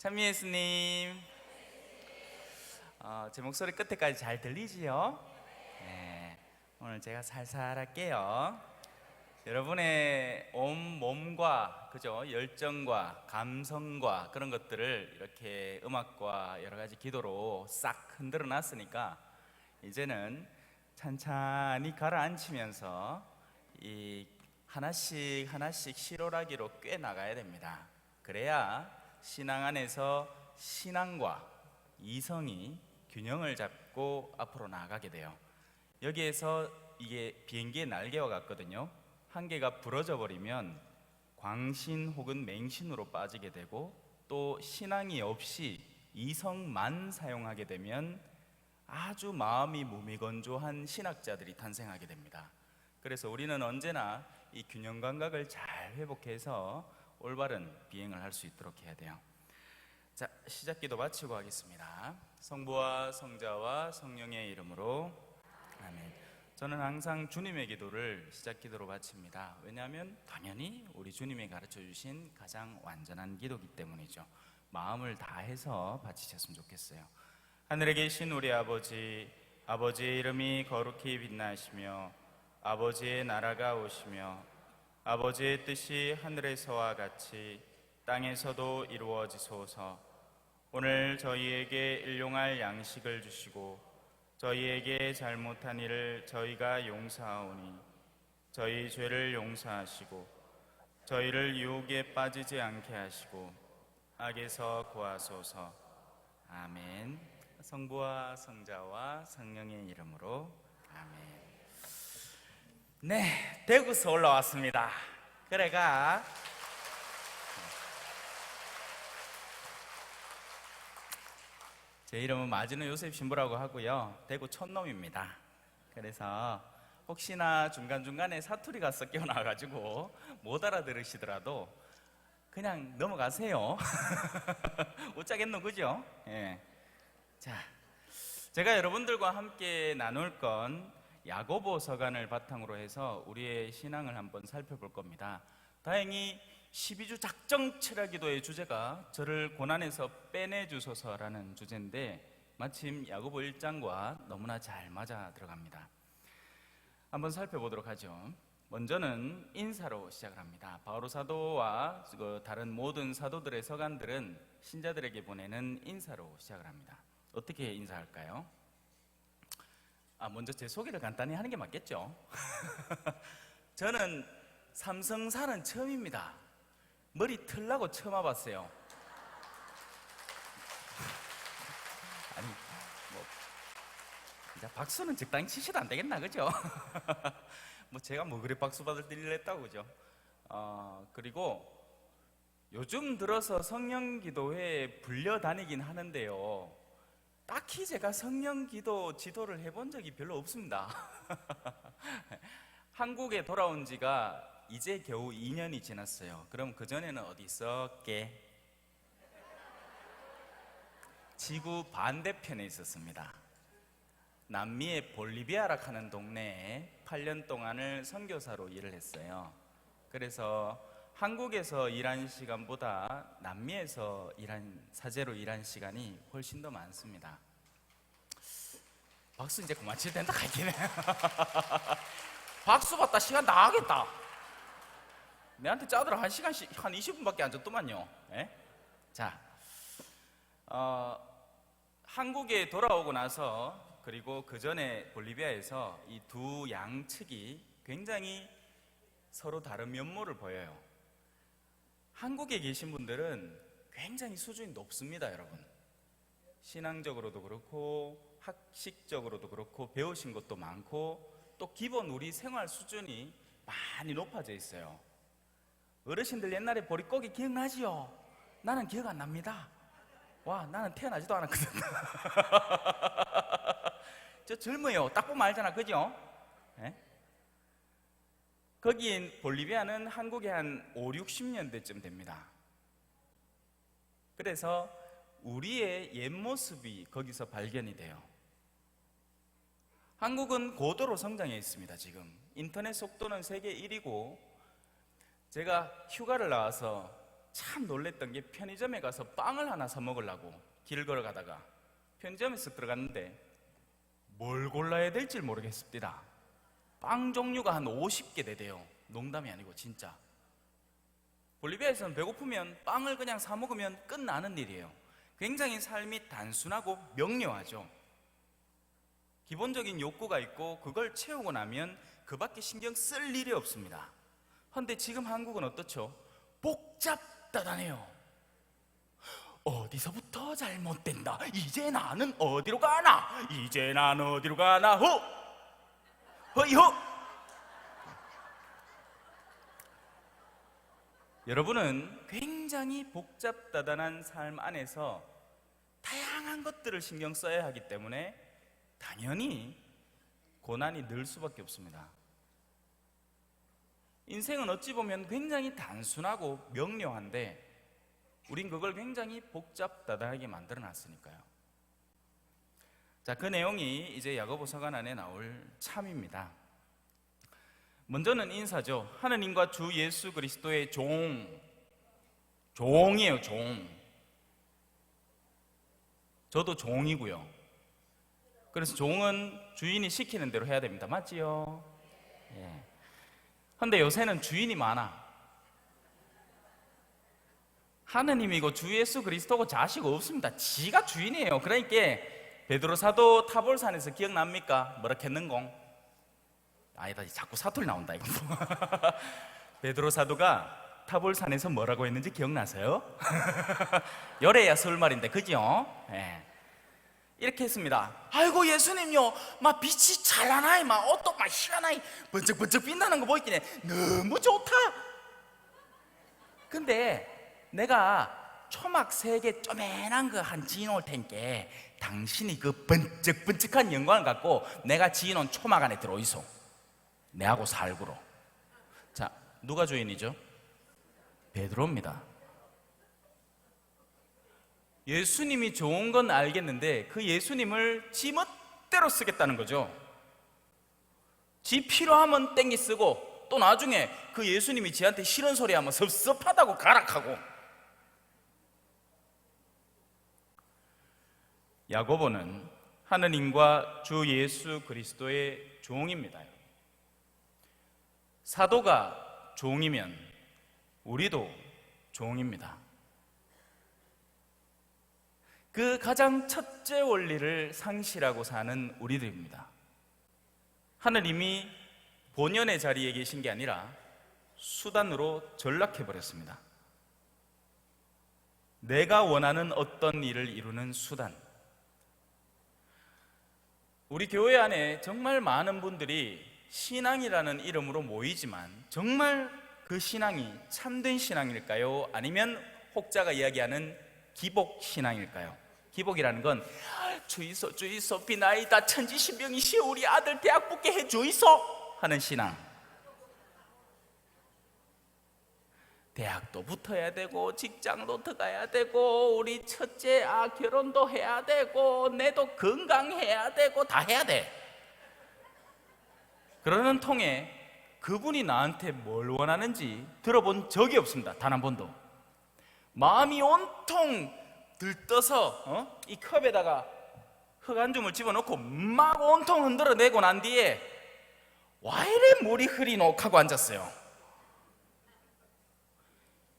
찬미 예수님, 제 목소리 끝에까지 잘 들리지요? 네, 오늘 제가 살살 할게요. 여러분의 온 몸과 그죠? 열정과 감성과 그런 것들을 이렇게 음악과 여러 가지 기도로 싹 흔들어 놨으니까 이제는 찬찬히 가라앉히면서 이 하나씩 하나씩 실오라기로 꿰 나가야 됩니다. 그래야 신앙 안에서 신앙과 이성이 균형을 잡고 앞으로 나아가게 돼요. 여기에서 이게 비행기의 날개와 같거든요. 한 개가 부러져 버리면 광신 혹은 맹신으로 빠지게 되고, 또 신앙이 없이 이성만 사용하게 되면 아주 마음이 무미건조한 신학자들이 탄생하게 됩니다. 그래서 우리는 언제나 이 균형 감각을 잘 회복해서 올바른 비행을 할 수 있도록 해야 돼요. 자, 시작 기도 마치고 하겠습니다. 성부와 성자와 성령의 이름으로 아멘. 저는 항상 주님의 기도를 시작 기도로 바칩니다. 왜냐하면 당연히 우리 주님이 가르쳐 주신 가장 완전한 기도이기 때문이죠. 마음을 다해서 바치셨으면 좋겠어요. 하늘에 계신 우리 아버지, 아버지의 이름이 거룩히 빛나시며 아버지의 나라가 오시며 아버지의 뜻이 하늘에서와 같이 땅에서도 이루어지소서. 오늘 저희에게 일용할 양식을 주시고 저희에게 잘못한 일을 저희가 용서하오니 저희 죄를 용서하시고 저희를 유혹에 빠지지 않게 하시고 악에서 구하소서. 아멘. 성부와 성자와 성령의 이름으로 아멘. 네, 대구서 올라왔습니다. 그래가 제 이름은 마지노 요셉 신부라고 하고요, 대구 촌놈입니다. 그래서 혹시나 중간중간에 사투리가 섞여 나와가지고 못 알아들으시더라도 그냥 넘어가세요. 웃자겠노, 그죠? 예. 자, 제가 여러분들과 함께 나눌 건 야고보 서간을 바탕으로 해서 우리의 신앙을 한번 살펴볼 겁니다. 다행히 12주 작정 철야기도의 주제가 저를 고난에서 빼내주소서라는 주제인데 마침 야고보 1장과 너무나 잘 맞아 들어갑니다. 한번 살펴보도록 하죠. 먼저는 인사로 시작을 합니다. 바오로 사도와 다른 모든 사도들의 서간들은 신자들에게 보내는 인사로 시작을 합니다. 어떻게 인사할까요? 먼저 제 소개를 간단히 하는 게 맞겠죠? 저는 삼성사는 처음입니다. 머리 틀라고 처음 와봤어요. 아니, 이제 박수는 적당히 치셔도 안 되겠나, 그죠? 제가 그래 박수 받을 일을 했다고, 그죠? 그리고 요즘 들어서 성령기도회에 불려다니긴 하는데요, 딱히 제가 성령기도 지도를 해본 적이 별로 없습니다. 한국에 돌아온 지가 이제 겨우 2년이 지났어요. 그럼 그전에는 어디 있었게? 지구 반대편에 있었습니다. 남미의 볼리비아라 하는 동네에 8년 동안을 선교사로 일을 했어요. 그래서 한국에서 일한 시간보다 남미에서 사제로 일한 시간이 훨씬 더 많습니다. 박수 이제 그만 칠 텐데 갈기네. 박수 받다 시간 다 하겠다. 내한테 짜들어 한 시간씩 한 20분밖에 안 줬더만요. 자, 한국에 돌아오고 나서, 그리고 그 전에 볼리비아에서 이 두 양측이 굉장히 서로 다른 면모를 보여요. 한국에 계신 분들은 굉장히 수준이 높습니다, 여러분. 신앙적으로도 그렇고 학식적으로도 그렇고 배우신 것도 많고 또 기본 우리 생활 수준이 많이 높아져 있어요. 어르신들 옛날에 보릿고기 기억나지요? 나는 기억 안 납니다. 와, 나는 태어나지도 않았거든. 저 젊어요. 딱 보면 알잖아, 그죠? 거긴 볼리비아는 한국에 한 5, 60년대쯤 됩니다. 그래서 우리의 옛 모습이 거기서 발견이 돼요. 한국은 고도로 성장해 있습니다. 지금 인터넷 속도는 세계 1위고, 제가 휴가를 나와서 참 놀랬던 게 편의점에 가서 빵을 하나 사 먹으려고 길 걸어가다가 편의점에 쓱 들어갔는데 뭘 골라야 될지 모르겠습니다. 빵 종류가 한 50개 되대요. 농담이 아니고 진짜. 볼리비아에서는 배고프면 빵을 그냥 사 먹으면 끝나는 일이에요. 굉장히 삶이 단순하고 명료하죠. 기본적인 욕구가 있고 그걸 채우고 나면 그 밖에 신경 쓸 일이 없습니다. 그런데 지금 한국은 어떻죠? 복잡다단해요. 어디서부터 잘못된다. 이제 나는 어디로 가나? 이제 난 어디로 가나? 허이허! 여러분은 굉장히 복잡다단한 삶 안에서 다양한 것들을 신경 써야 하기 때문에 당연히 고난이 늘 수밖에 없습니다. 인생은 어찌 보면 굉장히 단순하고 명료한데 우린 그걸 굉장히 복잡다단하게 만들어 놨으니까요. 자, 그 내용이 이제 야고보서관 안에 나올 참입니다. 먼저는 인사죠. 하느님과 주 예수 그리스도의 종이에요. 종. 저도 종이고요. 그래서 종은 주인이 시키는 대로 해야 됩니다. 맞지요? 예. 근데 요새는 주인이 많아. 하느님이고 주 예수 그리스도고 자식 없습니다. 지가 주인이에요. 그러니까 베드로 사도 타볼산에서 기억납니까? 뭐라 했는공? 아니다, 자꾸 사투리 나온다 이거. 베드로 사도가 타볼산에서 뭐라고 했는지 기억나세요? 열애야 설말인데 그죠? 예. 이렇게 했습니다. 아이고 예수님요, 막 빛이 찬란하이, 막 옷도 막 희한하이 번쩍번쩍 빛나는 거 보이긴 해. 너무 좋다. 근데 내가 초막 3개 쪼맨한 거 한 지어놓을 테니까 당신이 그 번쩍번쩍한 영광을 갖고 내가 지어놓은 초막 안에 들어있어. 내하고 살구로. 자, 누가 주인이죠? 베드로입니다. 예수님이 좋은 건 알겠는데 그 예수님을 지 멋대로 쓰겠다는 거죠. 지 필요하면 땡기 쓰고 또 나중에 그 예수님이 지한테 싫은 소리 하면 섭섭하다고 가락하고. 야고보는 하느님과 주 예수 그리스도의 종입니다. 사도가 종이면 우리도 종입니다. 그 가장 첫째 원리를 상실하고 사는 우리들입니다. 하느님이 본연의 자리에 계신 게 아니라 수단으로 전락해버렸습니다. 내가 원하는 어떤 일을 이루는 수단. 우리 교회 안에 정말 많은 분들이 신앙이라는 이름으로 모이지만 정말 그 신앙이 참된 신앙일까요? 아니면 혹자가 이야기하는 기복신앙일까요? 기복이라는 건 주이소 비나이다 천지신명이시여 우리 아들 대학 붙게 해주이소 하는 신앙. 대학도 붙어야 되고 직장도 들어가야 되고 우리 첫째 결혼도 해야 되고 내도 건강해야 되고 다 해야 돼. 그러는 통에 그분이 나한테 뭘 원하는지 들어본 적이 없습니다. 단 한 번도. 마음이 온통 들떠서 이 컵에다가 흙 한 줌을 집어넣고 막 온통 흔들어내고 난 뒤에 와 이래 물이 흐리노 하고 앉았어요.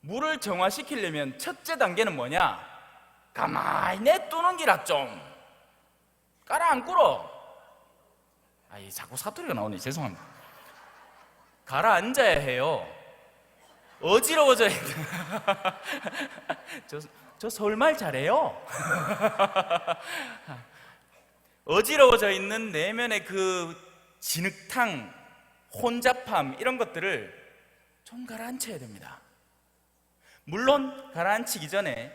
물을 정화시키려면 첫째 단계는 뭐냐? 가만히 내두는 기라 좀 가라앉구러. 자꾸 사투리가 나오네. 죄송합니다. 가라앉아야 해요. 어지러워져 있는 저 서울말 잘해요. 어지러워져 있는 내면의 그 진흙탕, 혼잡함 이런 것들을 좀 가라앉혀야 됩니다. 물론 가라앉히기 전에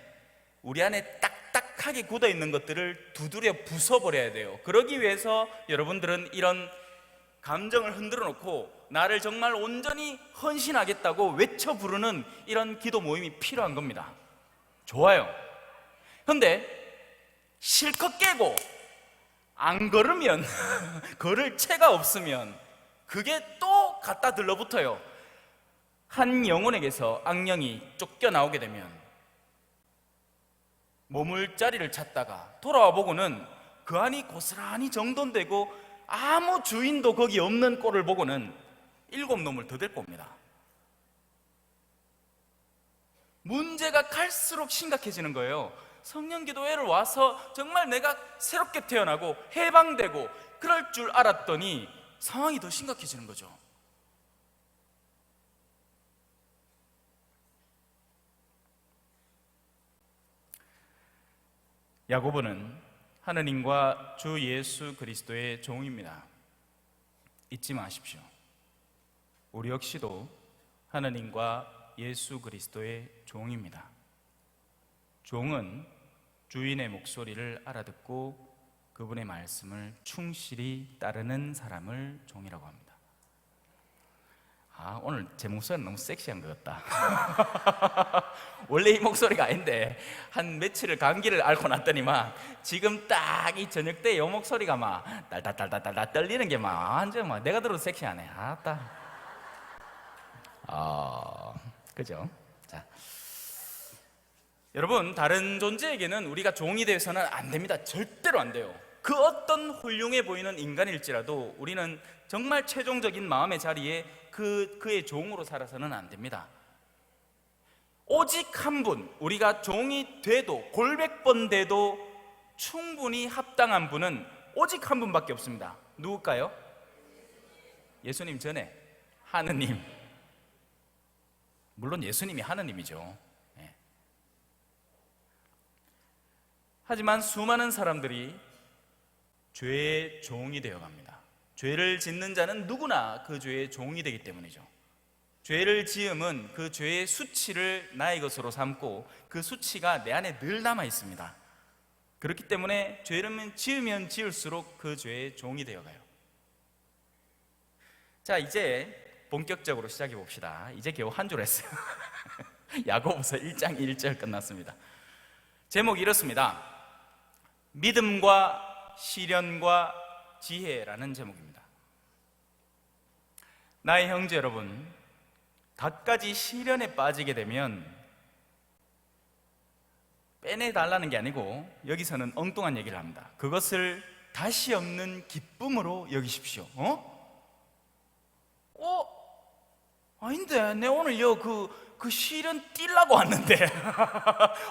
우리 안에 딱딱하게 굳어있는 것들을 두드려 부숴버려야 돼요. 그러기 위해서 여러분들은 이런 감정을 흔들어 놓고 나를 정말 온전히 헌신하겠다고 외쳐 부르는 이런 기도 모임이 필요한 겁니다. 좋아요. 그런데 실컷 깨고 안 걸으면 걸을 채가 없으면 그게 또 갖다 들러붙어요. 한 영혼에게서 악령이 쫓겨나오게 되면 머물 자리를 찾다가 돌아와 보고는 그 안이 고스란히 정돈되고 아무 주인도 거기 없는 꼴을 보고는 7놈을 더 데리고 옵니다. 문제가 갈수록 심각해지는 거예요. 성령기도회를 와서 정말 내가 새롭게 태어나고 해방되고 그럴 줄 알았더니 상황이 더 심각해지는 거죠. 야고보는 하느님과 주 예수 그리스도의 종입니다. 잊지 마십시오. 우리 역시도 하느님과 예수 그리스도의 종입니다. 종은 주인의 목소리를 알아듣고 그분의 말씀을 충실히 따르는 사람을 종이라고 합니다. 오늘 제 목소리는 너무 섹시한 것 같다. 원래 이 목소리가 아닌데 한 며칠을 감기를 앓고 났더니만 지금 딱 이 저녁 때 이 목소리가 막 딸딸딸딸딸 떨리는 게 막 완전 막 내가 들어도 섹시하네. 아따. 그죠? 자, 여러분, 다른 존재에게는 우리가 종이 되어서는 안 됩니다. 절대로 안 돼요. 그 어떤 훌륭해 보이는 인간일지라도 우리는 정말 최종적인 마음의 자리에 그의 종으로 살아서는 안 됩니다. 오직 한 분, 우리가 종이 돼도 골백번 돼도 충분히 합당한 분은 오직 한 분밖에 없습니다. 누굴까요? 예수님 전에 하느님. 물론 예수님이 하느님이죠. 네. 하지만 수많은 사람들이 죄의 종이 되어갑니다. 죄를 짓는 자는 누구나 그 죄의 종이 되기 때문이죠. 죄를 지음은 그 죄의 수치를 나의 것으로 삼고 그 수치가 내 안에 늘 남아 있습니다. 그렇기 때문에 죄를 지으면 지을수록 그 죄의 종이 되어가요. 자, 이제 본격적으로 시작해 봅시다. 이제 겨우 한 줄 했어요. 야고보서 1장 1절 끝났습니다. 제목이 이렇습니다. 믿음과 시련과 지혜라는 제목입니다. 나의 형제 여러분, 갖가지 시련에 빠지게 되면 빼내달라는 게 아니고 여기서는 엉뚱한 얘기를 합니다. 그것을 다시 없는 기쁨으로 여기십시오. 아닌데 내 오늘 그 시련 뛸라고 왔는데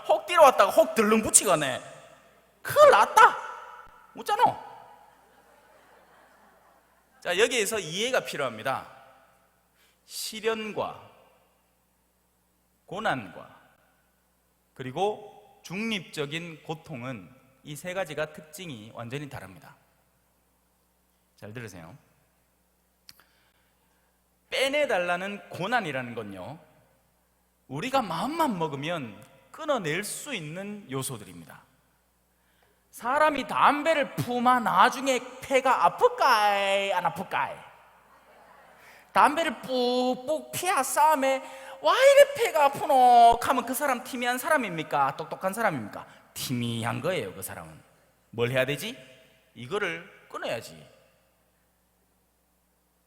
혹 뛰러 왔다가 혹 들렁 붙이가네. 큰일 났다. 웃잖아. 자, 여기에서 이해가 필요합니다. 시련과 고난과 그리고 중립적인 고통은 이 세 가지가 특징이 완전히 다릅니다. 잘 들으세요. 빼내달라는 고난이라는 건요, 우리가 마음만 먹으면 끊어낼 수 있는 요소들입니다. 사람이 담배를 품어 나중에 폐가 아플까이 안 아플까이? 담배를 뿍뿍 피하 싸움에 와 이래 폐가 아프노 하면 그 사람 티미한 사람입니까? 똑똑한 사람입니까? 티미한 거예요. 그 사람은 뭘 해야 되지? 이거를 끊어야지.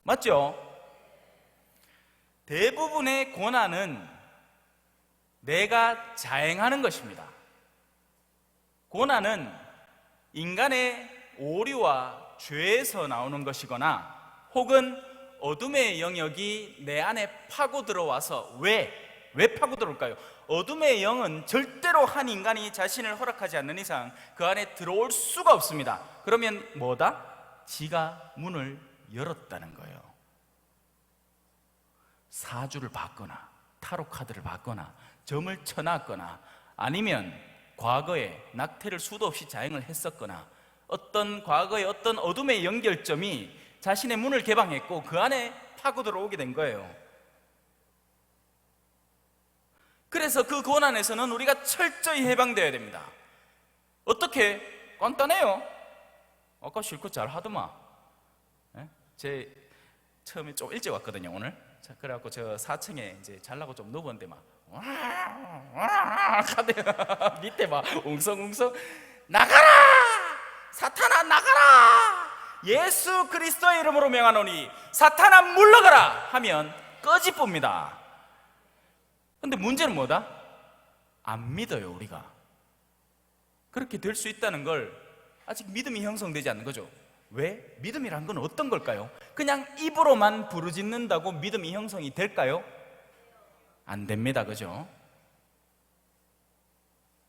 맞죠? 대부분의 고난은 내가 자행하는 것입니다. 고난은 인간의 오류와 죄에서 나오는 것이거나 혹은 어둠의 영역이 내 안에 파고 들어와서 왜 파고 들어올까요? 어둠의 영은 절대로 한 인간이 자신을 허락하지 않는 이상 그 안에 들어올 수가 없습니다. 그러면 뭐다? 지가 문을 열었다는 거예요. 사주를 봤거나 타로 카드를 봤거나 점을 쳐놨거나 아니면 과거에 낙태를 수도 없이 자행을 했었거나 어떤 과거의 어떤 어둠의 연결점이 자신의 문을 개방했고 그 안에 파고 들어오게 된 거예요. 그래서 그 고난에서는 우리가 철저히 해방되어야 됩니다. 어떻게? 간단해요. 아까 실컷 잘 하더만. 제 처음에 좀 일찍 왔거든요, 오늘. 자, 그래갖고 저 4층에 이제 잘라고 좀 누웠는데 막 밑에 막 웅성웅성 나가라! 사탄아 나가라! 예수 그리스도의 이름으로 명하노니 사탄아 물러가라! 하면 꺼지쁩니다. 근데 문제는 뭐다? 안 믿어요, 우리가. 그렇게 될 수 있다는 걸 아직 믿음이 형성되지 않는 거죠. 왜? 믿음이란 건 어떤 걸까요? 그냥 입으로만 부르짖는다고 믿음이 형성이 될까요? 안 됩니다, 그죠?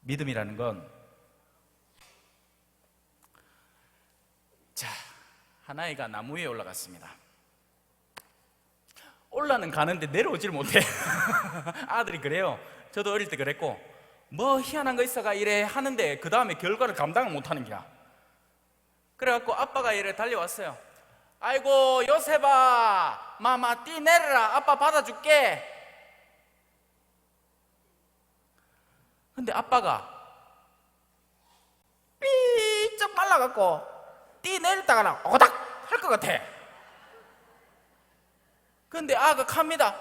믿음이라는 건, 자, 하나이가 나무 위에 올라갔습니다. 올라는 가는데 내려오질 못해. 아들이 그래요. 저도 어릴 때 그랬고, 뭐 희한한 거 있어가 이래 하는데 그 다음에 결과를 감당을 못하는 거야. 그래갖고 아빠가 이래 달려왔어요. 아이고 요셉아, 마마 뛰 내려라, 아빠 받아줄게. 근데 아빠가 삐쩍 말라갖고 뛰 내렸다가는 오닥 할 것 같아. 근데 아가 갑니다.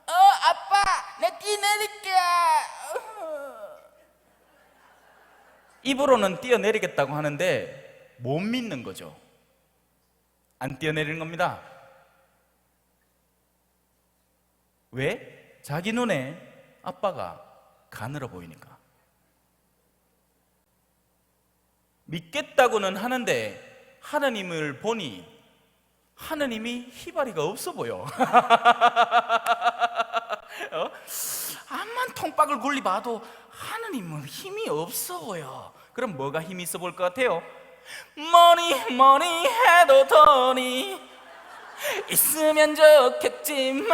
아빠 내 뛰 내릴게. 입으로는 뛰어내리겠다고 하는데 못 믿는 거죠. 안 뛰어내리는 겁니다. 왜? 자기 눈에 아빠가 가늘어 보이니까. 믿겠다고는 하는데 하나님을 보니 하나님이 희바리가 없어 보여. 암만 통박을 굴리 봐도 하나님은 힘이 없어 보여. 그럼 뭐가 힘이 있어 보일 것 같아요? 뭐니 해도 돈이 있으면 좋겠지만,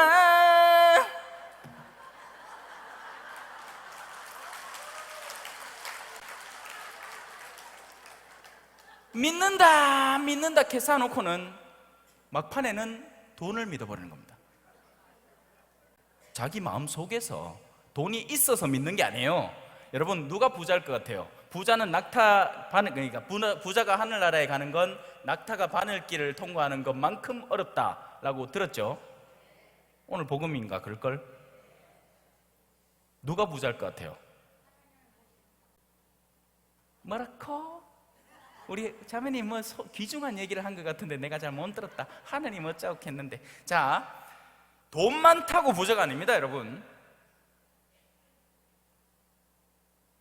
믿는다 캐사놓고는 막판에는 돈을 믿어버리는 겁니다. 자기 마음 속에서 돈이 있어서 믿는 게 아니에요. 여러분, 누가 부자일 것 같아요? 부자는 낙타 바늘, 그러니까 부자가 하늘나라에 가는 건 낙타가 바늘길을 통과하는 것만큼 어렵다라고 들었죠? 오늘 복음인가 그럴걸? 누가 부자일 것 같아요? 뭐라고? 우리 자매님 뭐 귀중한 얘기를 한 것 같은데 내가 잘 못 들었다. 하나님 어쩌고 했는데. 자, 돈 많다고 부자가 아닙니다, 여러분.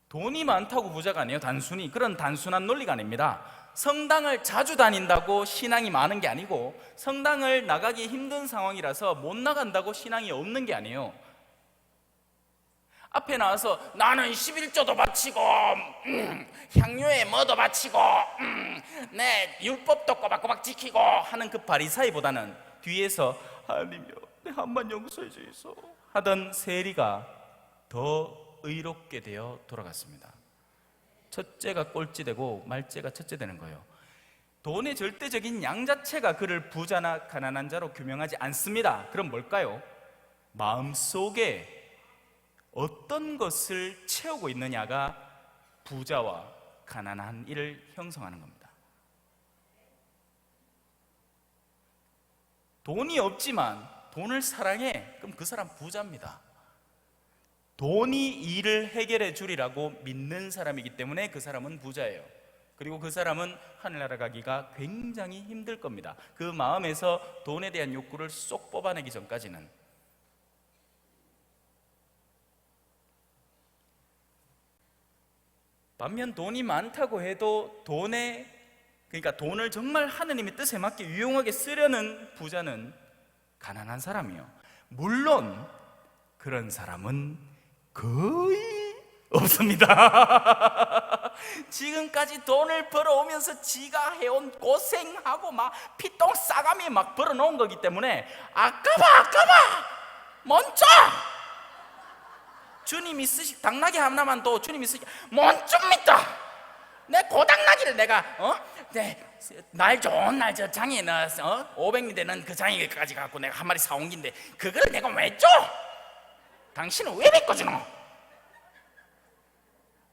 돈이 많다고 부자가 아니에요. 단순히 그런 단순한 논리가 아닙니다. 성당을 자주 다닌다고 신앙이 많은 게 아니고, 성당을 나가기 힘든 상황이라서 못 나간다고 신앙이 없는 게 아니에요. 앞에 나와서 나는 11조도 바치고 향유에 뭐도 바치고 내 율법도 꼬박꼬박 지키고 하는 그 바리사이보다는 뒤에서 하나님이여 내 한만 용서해 주이소 하던 세리가 더 의롭게 되어 돌아갔습니다. 첫째가 꼴찌되고 말째가 첫째 되는 거예요. 돈의 절대적인 양 자체가 그를 부자나 가난한 자로 규명하지 않습니다. 그럼 뭘까요? 마음속에 어떤 것을 채우고 있느냐가 부자와 가난한 이를 형성하는 겁니다. 돈이 없지만 돈을 사랑해, 그럼 그 사람 부자입니다. 돈이 일을 해결해 주리라고 믿는 사람이기 때문에 그 사람은 부자예요. 그리고 그 사람은 하늘나라 가기가 굉장히 힘들 겁니다. 그 마음에서 돈에 대한 욕구를 쏙 뽑아내기 전까지는. 반면 돈이 많다고 해도 그러니까 돈을 정말 하느님의 뜻에 맞게 유용하게 쓰려는 부자는 가난한 사람이에요. 물론 그런 사람은 거의 없습니다. 지금까지 돈을 벌어오면서 지가 해온 고생하고 막 피똥 싸가미 막 벌어놓은 거기 때문에 아까봐 먼저 주님이 쓰시 당나귀 하나만 더 주님이 쓰시 뭔좀 믿다. 내 고당나귀를 내가 날 좋은 날 저 장에 넣어서 500리 되는 그 장에까지 갖고 내가 한 마리 사온 긴데 그걸 내가 왜 줘? 당신은 왜 바꿔주노?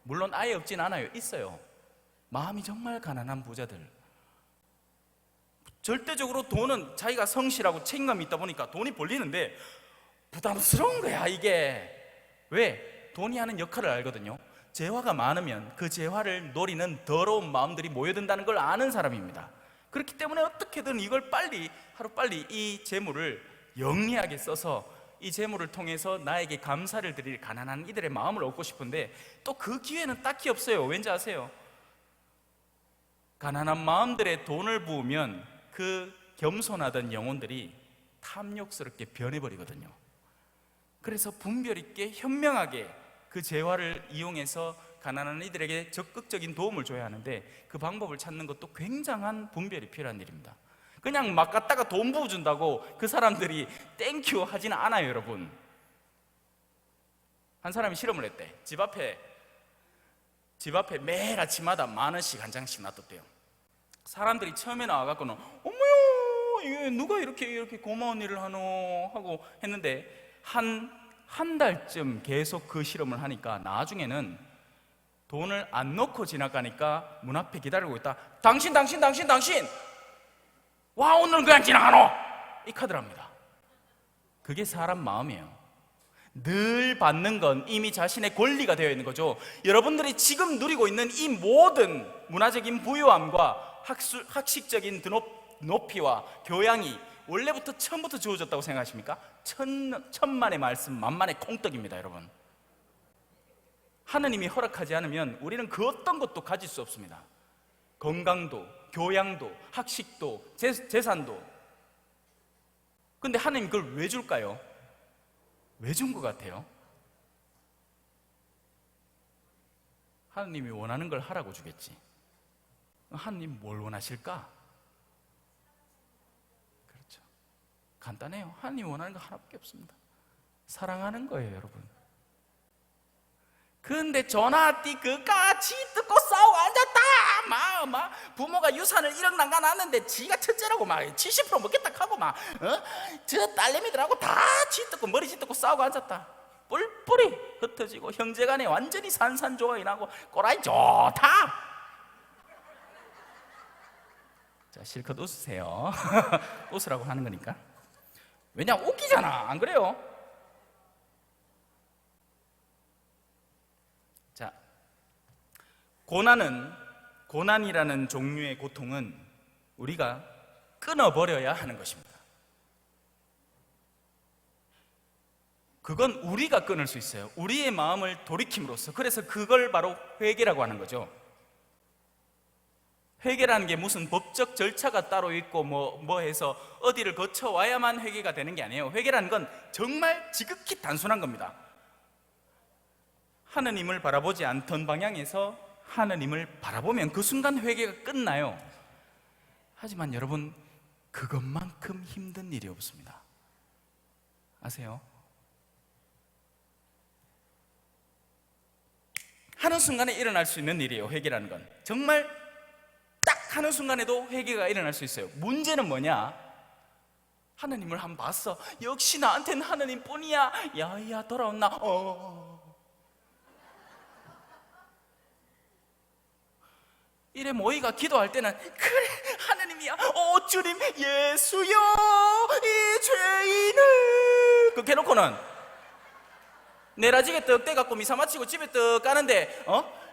물론 아예 없진 않아요. 있어요. 마음이 정말 가난한 부자들. 절대적으로 돈은 자기가 성실하고 책임감이 있다 보니까 돈이 벌리는데 부담스러운 거야 이게. 왜? 돈이 하는 역할을 알거든요. 재화가 많으면 그 재화를 노리는 더러운 마음들이 모여든다는 걸 아는 사람입니다. 그렇기 때문에 어떻게든 이걸 하루빨리 이 재물을 영리하게 써서 이 재물을 통해서 나에게 감사를 드릴 가난한 이들의 마음을 얻고 싶은데 또 그 기회는 딱히 없어요. 왠지 아세요? 가난한 마음들의 돈을 부으면 그 겸손하던 영혼들이 탐욕스럽게 변해버리거든요. 그래서 분별 있게 현명하게 그 재화를 이용해서 가난한 이들에게 적극적인 도움을 줘야 하는데, 그 방법을 찾는 것도 굉장한 분별이 필요한 일입니다. 그냥 막 갖다가 돈 부어준다고 그 사람들이 땡큐 하지는 않아요. 여러분, 한 사람이 실험을 했대. 집 앞에 매일 아침마다 10,000원씩 한 장씩 놔뒀대요. 사람들이 처음에 나와갖고는 어머요, 이게 누가 이렇게 고마운 일을 하노 하고 했는데, 한 달쯤 계속 그 실험을 하니까 나중에는 돈을 안 넣고 지나가니까 문 앞에 기다리고 있다. 당신 와, 오늘은 그냥 지나가노, 이 카드랍니다. 그게 사람 마음이에요. 늘 받는 건 이미 자신의 권리가 되어 있는 거죠. 여러분들이 지금 누리고 있는 이 모든 문화적인 부유함과 학식적인 높이와 교양이 원래부터 처음부터 주어졌다고 생각하십니까? 천만의 말씀 만만의 콩떡입니다. 여러분, 하느님이 허락하지 않으면 우리는 그 어떤 것도 가질 수 없습니다. 건강도, 교양도, 학식도, 재산도. 근데 하느님 그걸 왜 줄까요? 왜 준 것 같아요? 하느님이 원하는 걸 하라고 주겠지. 하느님 뭘 원하실까? 그렇죠. 간단해요. 하느님이 원하는 거 하나밖에 없습니다. 사랑하는 거예요, 여러분. 근데 전화띠 그까지 듣고 싸우고 앉았다. 막 부모가 유산을 1억 남겨놨는데 지가 첫째라고 막 70% 먹겠다 하고 막 저 딸내미들하고 다 짓듣고 머리 짓듣고 싸우고 앉았다. 뿔뿔이 흩어지고 형제간에 완전히 산산조각이 나고 꼬라이 좋다. 자, 실컷 웃으세요. 웃으라고 하는 거니까. 왜냐면 웃기잖아, 안 그래요? 자, 고난이라는 종류의 고통은 우리가 끊어버려야 하는 것입니다. 그건 우리가 끊을 수 있어요. 우리의 마음을 돌이킴으로써. 그래서 그걸 바로 회개라고 하는 거죠. 회개라는 게 무슨 법적 절차가 따로 있고 뭐 해서 어디를 거쳐와야만 회개가 되는 게 아니에요. 회개라는 건 정말 지극히 단순한 겁니다. 하느님을 바라보지 않던 방향에서 하느님을 바라보면 그 순간 회개가 끝나요. 하지만 여러분, 그것만큼 힘든 일이 없습니다. 아세요? 하는 순간에 일어날 수 있는 일이에요. 회개라는 건 정말 딱 하는 순간에도 회개가 일어날 수 있어요. 문제는 뭐냐? 하느님을 한번 봤어. 역시 나한테는 하느님뿐이야. 야야 돌아왔나? 이래 모이가 기도할 때는 그래 하느님이야. 주님 예수여 이 죄인을 그렇게 해놓고는 내라지게 떡 떼갖고 미사 마치고 집에 떡 가는데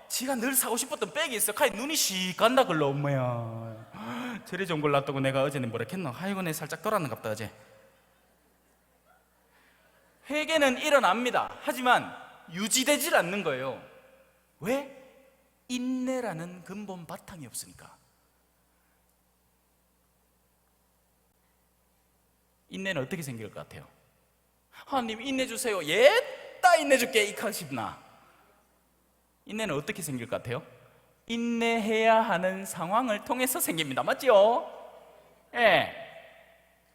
지가 늘 사고 싶었던 백이 있어. 카이 눈이 씩 간다 글러. 엄마야, 저리 좀 골랐다고 내가 어제는 뭐라 했노? 아이고 내 살짝 돌았는갑다 어제. 회개는 일어납니다. 하지만 유지되질 않는 거예요. 왜? 인내라는 근본 바탕이 없으니까. 인내는 어떻게 생길 것 같아요? 하나님 인내 주세요. 옛다 인내 줄게 이카십나. 인내는 어떻게 생길 것 같아요? 인내해야 하는 상황을 통해서 생깁니다. 맞죠? 예.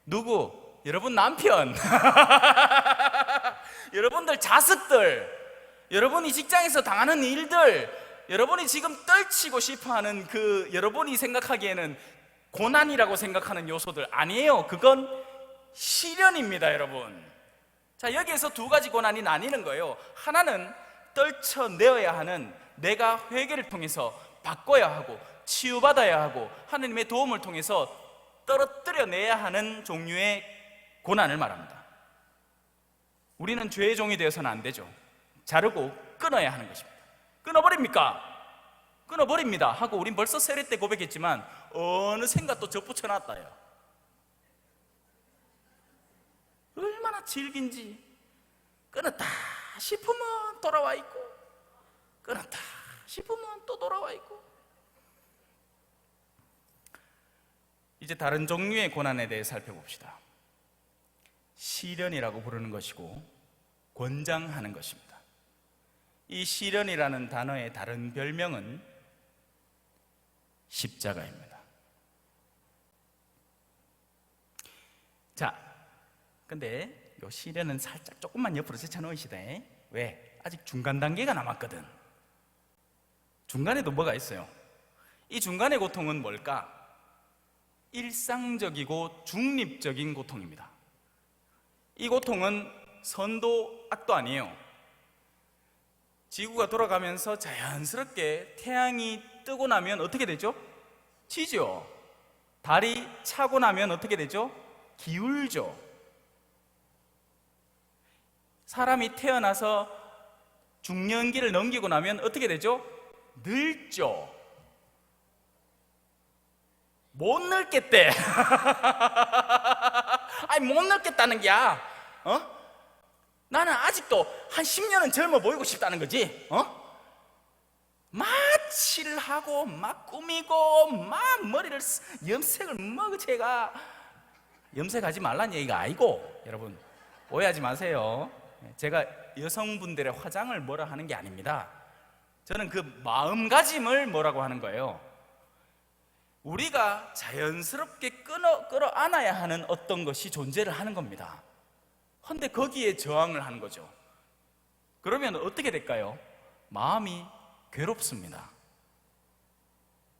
누구? 여러분 남편. 여러분들 자식들. 여러분이 직장에서 당하는 일들. 여러분이 지금 떨치고 싶어하는 그 여러분이 생각하기에는 고난이라고 생각하는 요소들 아니에요. 그건 시련입니다, 여러분. 자, 여기에서 두 가지 고난이 나뉘는 거예요. 하나는 떨쳐내어야 하는, 내가 회개를 통해서 바꿔야 하고 치유받아야 하고 하느님의 도움을 통해서 떨어뜨려내야 하는 종류의 고난을 말합니다. 우리는 죄의 종이 되어서는 안 되죠. 자르고 끊어야 하는 것입니다. 끊어버립니까? 끊어버립니다 하고 우린 벌써 세례 때 고백했지만 어느샌가 또 접붙여놨다요. 얼마나 질긴지 끊었다 싶으면 돌아와 있고, 끊었다 싶으면 또 돌아와 있고. 이제 다른 종류의 고난에 대해 살펴봅시다. 시련이라고 부르는 것이고 권장하는 것입니다. 이 시련이라는 단어의 다른 별명은 십자가입니다. 자, 근데 이 시련은 살짝 조금만 옆으로 제쳐놓으시다. 왜? 아직 중간 단계가 남았거든. 중간에도 뭐가 있어요? 이 중간의 고통은 뭘까? 일상적이고 중립적인 고통입니다. 이 고통은 선도 악도 아니에요. 지구가 돌아가면서 자연스럽게 태양이 뜨고 나면 어떻게 되죠? 지죠. 달이 차고 나면 어떻게 되죠? 기울죠. 사람이 태어나서 중년기를 넘기고 나면 어떻게 되죠? 늙죠. 못 늙겠대. 아니, 못 늙겠다는 게야. 나는 아직도 한 10년은 젊어 보이고 싶다는 거지. 막 칠하고 막 꾸미고 막 머리를 염색을 제가 염색하지 말란 얘기가 아니고, 여러분 오해하지 마세요. 제가 여성분들의 화장을 뭐라 하는 게 아닙니다. 저는 그 마음가짐을 뭐라고 하는 거예요. 우리가 자연스럽게 끌어안아야 하는 어떤 것이 존재를 하는 겁니다. 그런데 거기에 저항을 하는 거죠. 그러면 어떻게 될까요? 마음이 괴롭습니다.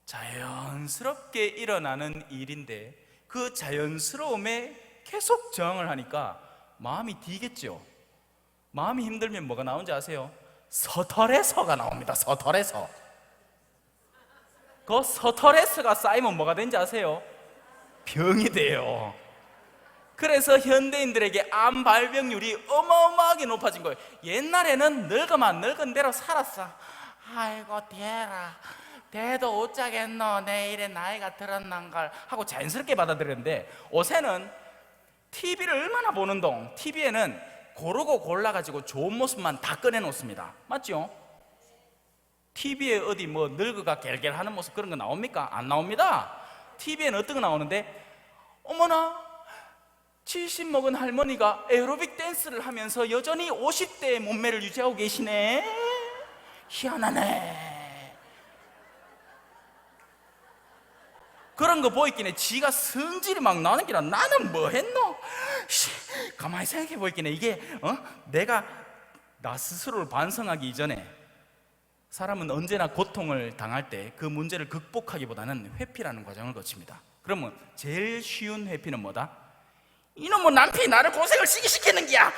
자연스럽게 일어나는 일인데 그 자연스러움에 계속 저항을 하니까 마음이 디겠죠. 마음이 힘들면 뭐가 나온지 아세요? 서터레서가 나옵니다. 서터레서. 그 서터레스가 쌓이면 뭐가 되는지 아세요? 병이 돼요. 그래서 현대인들에게 암 발병률이 어마어마하게 높아진 거예요. 옛날에는 늙으면 늙은 대로 살았어. 아이고 대라, 대도 어쩌겠노, 내일에 나이가 들었난걸 하고 자연스럽게 받아들였는데, 요새는 TV를 얼마나 보는 동, TV에는 고르고 골라가지고 좋은 모습만 다 꺼내놓습니다. 맞죠? TV에 어디 뭐 늙어가 갤갤하는 모습 그런 거 나옵니까? 안 나옵니다. TV에는 어떤 거 나오는데, 어머나 70 먹은 할머니가 에어로빅 댄스를 하면서 여전히 50대의 몸매를 유지하고 계시네. 희한하네. 그런 거 보이기에 지가 성질이 막 나는 기라 나는 뭐 했노? 가만히 생각해 보이기에 이게 내가 나 스스로를 반성하기 이전에, 사람은 언제나 고통을 당할 때 그 문제를 극복하기보다는 회피라는 과정을 거칩니다. 그러면 제일 쉬운 회피는 뭐다? 이놈의 남편이 나를 고생을 시게 시키는 기야.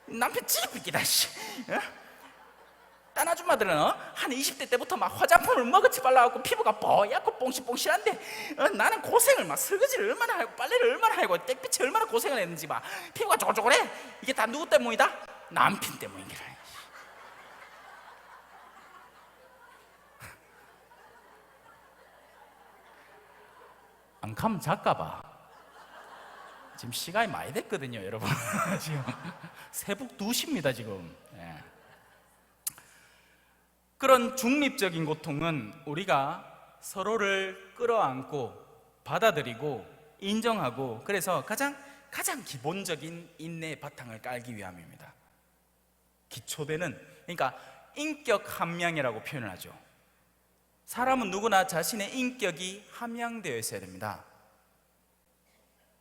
남편 찌릿비기다. 딴 아줌마들은 한 20대 때부터 막 화장품을 머그치 발라갖고 피부가 뽀얗고 뽕실뽕실한데, 나는 고생을 막 설거지를 얼마나 하고 빨래를 얼마나 하고 땡볕에 얼마나 고생을 했는지 막 피부가 쪼글쪼글해. 이게 다 누구 때문이다? 남편 때문이라. 안 가면 작가봐. 지금 시간이 많이 됐거든요, 여러분. 지금 새벽 2시입니다, 지금. 예. 그런 중립적인 고통은 우리가 서로를 끌어안고 받아들이고 인정하고, 그래서 가장 기본적인 인내의 바탕을 깔기 위함입니다. 기초되는, 그러니까 인격 함양이라고 표현을 하죠. 사람은 누구나 자신의 인격이 함양되어 있어야 됩니다.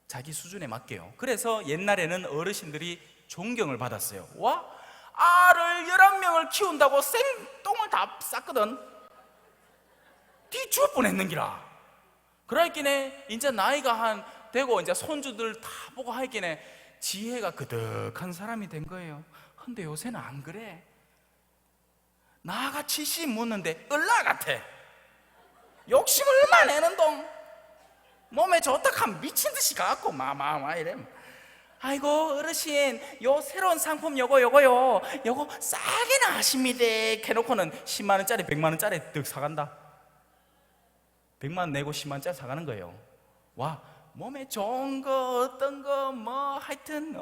자기 수준에 맞게요. 그래서 옛날에는 어르신들이 존경을 받았어요. 와, 알을 11명을 키운다고 생똥을 다 쌌거든. 뒤 죽을 뻔했는기라. 그러기에 이제 나이가 한 되고 이제 손주들 다 보고 하기에 지혜가 그득한 사람이 된 거예요. 근데 요새는 안 그래. 나가 70 묻는데 얼라 같아. 욕심을 얼마나 내는 동. 몸에 좋다 하면 미친 듯이 가갖고 막 이래. 아이고 어르신, 요 새로운 상품 요거요 싸게나 하십니다 해놓고는 10만원짜리 100만원짜리 득 사간다. 100만원 내고 10만원짜리 사가는 거예요. 와, 몸에 좋은 거 어떤 거 뭐 하여튼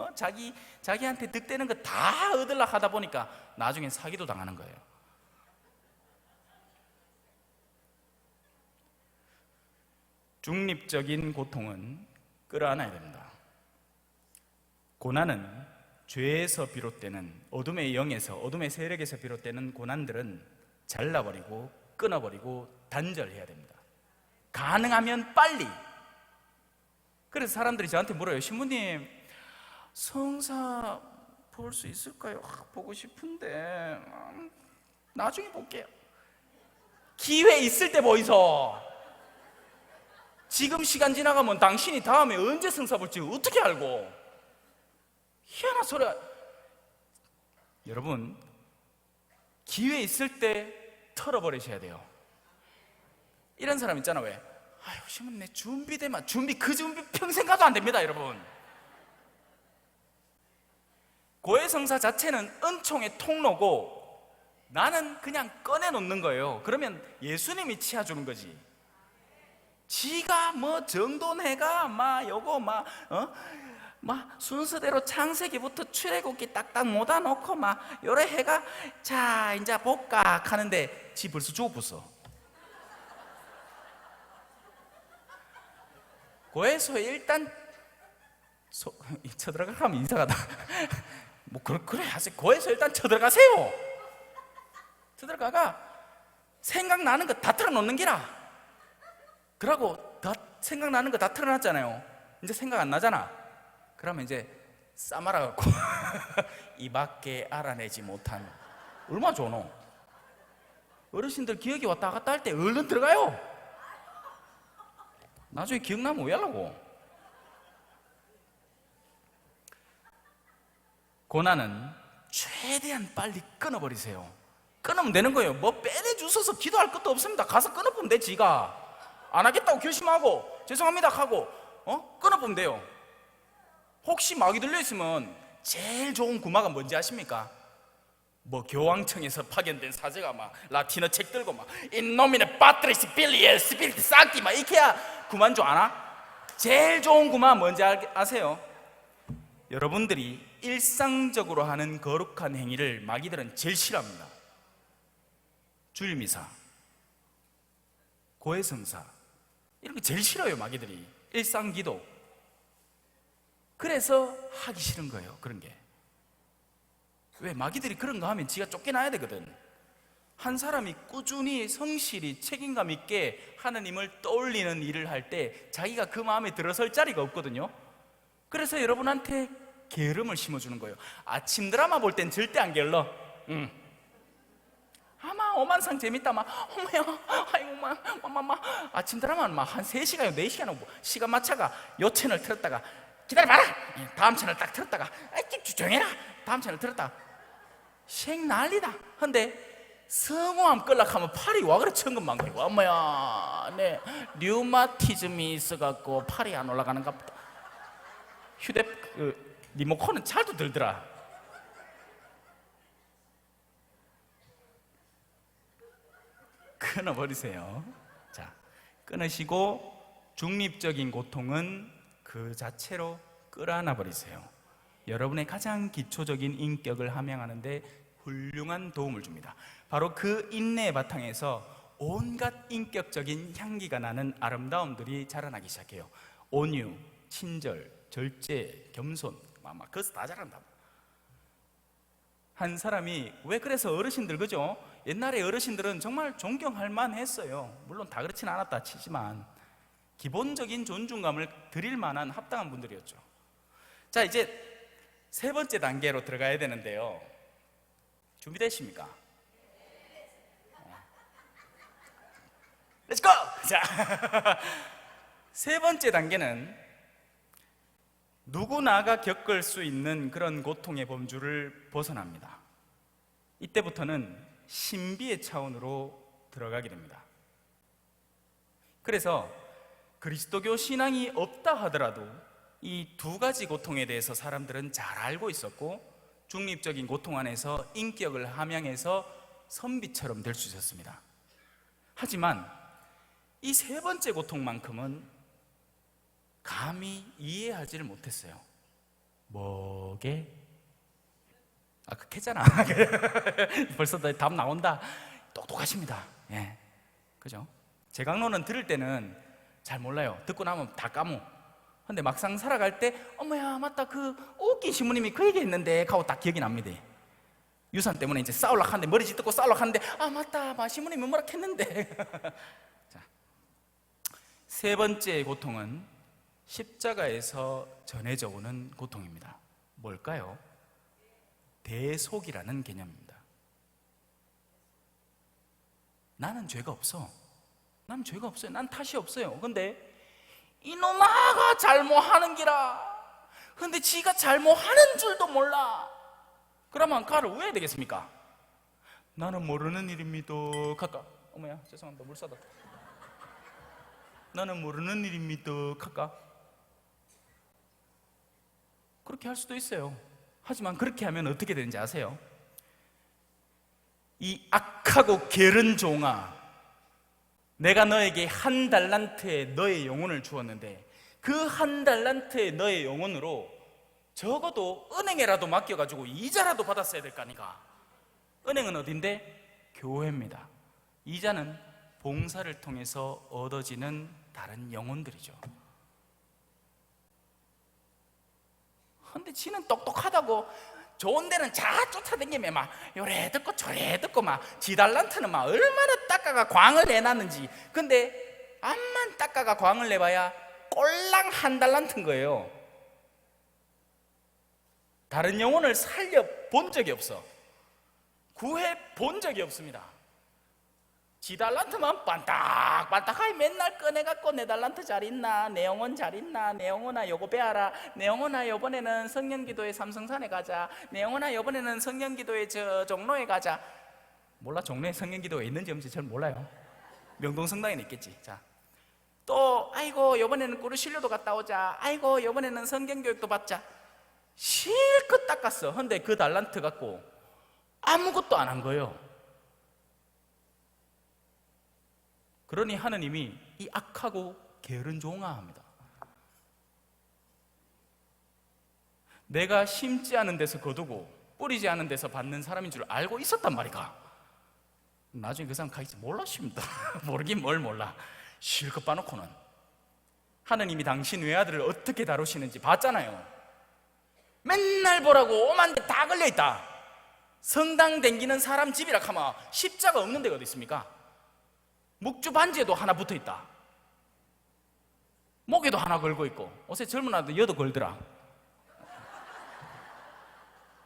자기한테 득되는 거 다 얻으려 하다 보니까 나중엔 사기도 당하는 거예요. 중립적인 고통은 끌어안아야 됩니다. 고난은 죄에서 비롯되는 어둠의 영에서, 어둠의 세력에서 비롯되는 고난들은 잘라버리고 끊어버리고 단절해야 됩니다. 가능하면 빨리. 그래서 사람들이 저한테 물어요. 신부님, 성사 볼 수 있을까요? 보고 싶은데 나중에 볼게요. 기회 있을 때 보이소. 지금 시간 지나가면 당신이 다음에 언제 성사 볼지 어떻게 알고? 희한한 소리야. 여러분, 기회 있을 때 털어버리셔야 돼요. 이런 사람 있잖아. 왜? 아유, 신부님, 내 준비되면 그 준비 평생 가도 안 됩니다, 여러분. 고해성사 자체는 은총의 통로고 나는 그냥 꺼내놓는 거예요. 그러면 예수님이 치워주는 거지. 지가 뭐 정돈해가 요거 순서대로 창세기부터 출애굽기 딱딱 못아놓고 요래 해가 자 이제 볼까 하는데 지 벌써 죽었어. 고해소에 일단 쳐들어가면 이상하다. 뭐 그래 하세요. 고해소 일단 쳐들어가세요. 쳐들어가가 생각나는 거 다 틀어놓는 기라. 그러고 다 생각나는 거 다 틀어놨잖아요. 이제 생각 안 나잖아. 그러면 이제 싸말아갖고 이밖에 알아내지 못한. 얼마나 좋노? 어르신들 기억이 왔다 갔다 할 때 얼른 들어가요. 나중에 기억나면 왜 하려고? 고난은 최대한 빨리 끊어버리세요. 끊으면 되는 거예요. 뭐 빼내주셔서 기도할 것도 없습니다. 가서 끊어보면 돼. 지가 안 하겠다고 결심하고 죄송합니다 하고 끊어보면 돼요. 혹시 마귀 들려있으면 제일 좋은 구마가 뭔지 아십니까? 뭐 교황청에서 파견된 사제가 라틴어 책 들고 인노미네 파트리시 필리엘 스피리트 삭티 이렇게 해야 구만 줄 아나? 제일 좋은 구마 뭔지 아세요? 여러분들이 일상적으로 하는 거룩한 행위를 마귀들은 제일 싫어합니다. 주일미사, 고해성사 이런 거 제일 싫어요. 마귀들이. 일상기도. 그래서 하기 싫은 거예요. 그런 게. 왜? 마귀들이 그런 거 하면 지가 쫓겨나야 되거든. 한 사람이 꾸준히 성실히 책임감 있게 하나님을 떠올리는 일을 할 때 자기가 그 마음에 들어설 자리가 없거든요. 그래서 여러분한테 게으름을 심어주는 거예요. 아침 드라마 볼 땐 절대 안 게을러. 오만상 재밌다. 어머야, 아이고, 아침 드라마는 한 3시간이고 4시간 오고 시간 맞춰가 요 채널 틀었다가 기다려봐라. 다음 채널 딱 틀었다가 조용해라. 다음 채널 틀었다가 생 난리다. 근데 성공함 끌락하면 팔이 와 그래 천근만 거리고 엄마야, 내 류마티즘이 있어갖고 팔이 안 올라가는가 보다. 리모컨은 잘도 들더라. 끊어버리세요. 자, 끊으시고 중립적인 고통은 그 자체로 끌어안아 버리세요. 여러분의 가장 기초적인 인격을 함양하는데 훌륭한 도움을 줍니다. 바로 그 인내의 바탕에서 온갖 인격적인 향기가 나는 아름다움들이 자라나기 시작해요. 온유, 친절, 절제, 겸손, 그것도 다 자란다. 한 사람이 왜 그래서 어르신들 그죠? 옛날에 어르신들은 정말 존경할 만했어요. 물론 다 그렇진 않았다 치지만 기본적인 존중감을 드릴 만한 합당한 분들이었죠. 자, 이제 세 번째 단계로 들어가야 되는데요. 준비되십니까? 렛츠고! 자, 세 번째 단계는 누구나가 겪을 수 있는 그런 고통의 범주를 벗어납니다. 이때부터는 신비의 차원으로 들어가게 됩니다. 그래서 그리스도교 신앙이 없다 하더라도 이 두 가지 고통에 대해서 사람들은 잘 알고 있었고 중립적인 고통 안에서 인격을 함양해서 선비처럼 될 수 있었습니다. 하지만 이 세 번째 고통만큼은 감히 이해하지를 못했어요. 뭐게? 아까 했잖아. 벌써 답 나온다. 똑똑하십니다. 예, 그죠? 제 강론은 들을 때는 잘 몰라요. 듣고 나면 다 까먹어. 근데 막상 살아갈 때 어머야 맞다 그 웃긴 신부님이 그 얘기했는데 하고 딱 기억이 납니다. 유산 때문에 이제 싸우려고 하는데 머리 짚고 싸우려고 하는데 아 맞다 신부님이 뭐라 했는데. 자, 세 번째 고통은 십자가에서 전해져 오는 고통입니다. 뭘까요? 대속이라는 개념입니다. 나는 죄가 없어. 난 죄가 없어요. 난 탓이 없어요. 근데 이놈아가 잘못하는 기라. 근데 지가 잘못하는 줄도 몰라. 그러면 가를 왜 되겠습니까? 나는 모르는 일입니다. 카까. 어머야 죄송합니다. 물 쏟아. 나는 모르는 일입니다. 카까. 그렇게 할 수도 있어요. 하지만 그렇게 하면 어떻게 되는지 아세요? 이 악하고 게으른 종아, 내가 너에게 1달란트의 너의 영혼을 주었는데 그 1달란트의 너의 영혼으로 적어도 은행에라도 맡겨가지고 이자라도 받았어야 될 거 아니까. 은행은 어딘데? 교회입니다. 이자는 봉사를 통해서 얻어지는 다른 영혼들이죠. 근데 지는 똑똑하다고 좋은 데는 자 쫓아다니며 막 요래 듣고 저래 듣고 막 지 달란트는 막 얼마나 닦아가 광을 내놨는지. 근데 암만 닦아가 광을 내봐야 꼴랑 1달란트인 거예요. 다른 영혼을 살려 본 적이 없어. 구해 본 적이 없습니다. 지 달란트만 반딱반딱하게 맨날 꺼내갖고 내 달란트 잘 있나? 내 영혼 잘 있나? 내 영혼아 요거 배워라. 내 영혼아 요번에는 성년기도회 삼성산에 가자. 내 영혼아 요번에는 성년기도회 저 종로에 가자. 몰라, 종로에 성년기도회 있는지 없는지 잘 몰라요. 명동성당에는 있겠지. 자, 또 아이고 요번에는 꾸르실료도 갔다 오자. 아이고 요번에는 성경교육도 받자. 실컷 닦았어. 근데 그 달란트 갖고 아무것도 안 한 거예요. 그러니 하느님이 이 악하고 게으른 종아합니다. 내가 심지 않은 데서 거두고 뿌리지 않은 데서 받는 사람인 줄 알고 있었단 말이가. 나중에 그 사람 가겠지 몰랐습니다. 모르긴 뭘 몰라. 실컷 봐놓고는 하느님이 당신 외아들을 어떻게 다루시는지 봤잖아요. 맨날 보라고 오만 데 다 걸려있다. 성당 댕기는 사람 집이라 하면 십자가 없는 데가 어디 있습니까? 묵주 반지에도 하나 붙어있다. 목에도 하나 걸고 있고. 요새 젊은 아들 여도 걸더라.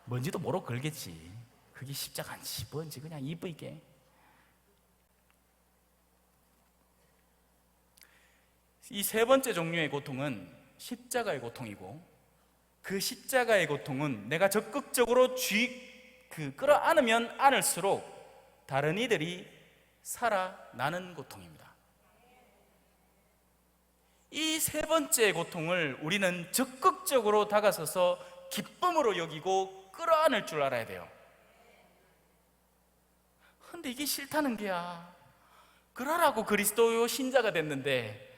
뭔지도 모르고 걸겠지. 그게 십자가인지 뭔지 그냥 이쁘게. 이 세 번째 종류의 고통은 십자가의 고통이고, 그 십자가의 고통은 내가 적극적으로 끌어안으면 안을수록 다른 이들이 살아나는 고통입니다. 이 세 번째 고통을 우리는 적극적으로 다가서서 기쁨으로 여기고 끌어안을 줄 알아야 돼요. 근데 이게 싫다는 게야. 그러라고 그리스도 신자가 됐는데.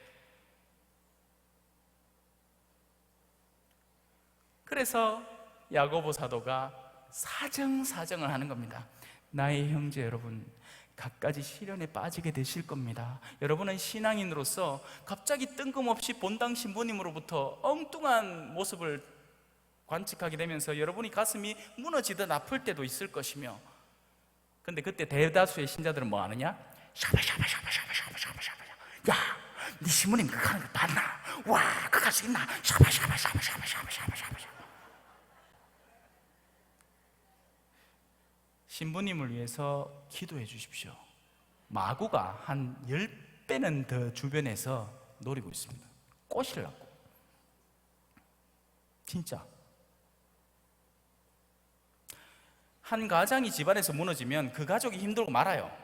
그래서 야고보 사도가 사정사정을 하는 겁니다. 나의 형제 여러분, 갖가지 시련에 빠지게 되실 겁니다. 여러분은 신앙인으로서 갑자기 뜬금없이 본당 신부님으로부터 엉뚱한 모습을 관측하게 되면서 여러분이 가슴이 무너지듯 아플 때도 있을 것이며, 근데 그때 대다수의 신자들은 뭐 하느냐? 샤바샤바샤바샤바샤바샤바샤. 야, 네 신부님 그거 하는 거 봤나? 와, 그거 할 수 있나? 샤바샤바샤바샤바샤바샤바샤. 신부님을 위해서 기도해 주십시오. 마구가 한 10배는 더 주변에서 노리고 있습니다. 꼬시려고. 진짜. 한 가장이 집안에서 무너지면 그 가족이 힘들고 말아요.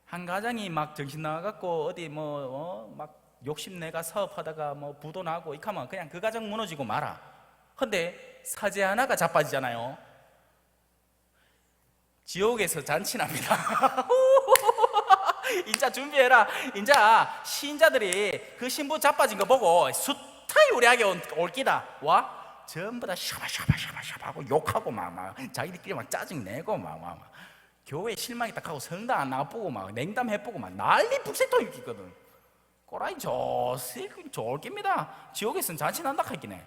한 가장이 막 정신 나가갖고 어디 막 욕심내가 사업하다가 뭐 부도 나고 이렇게 하면 그냥 그 가정 무너지고 말아. 근데 사제 하나가 자빠지잖아요. 지옥에서 잔치납니다. 인자 준비해라. 인자 신자들이 그 신부 자빠진 거 보고 숫 요리하게 올 끼다 와 전부 다 샤바샤바샤바샤바 하고 욕하고 막 자기들끼리 막 짜증내고 막 교회 실망이 딱 하고 성당 안 나가보고 막 냉담해보고 막 난리 북새통 일으키거든. 꼬라이 좋을 깁니다. 지옥에서는 잔치난다 하긴 해.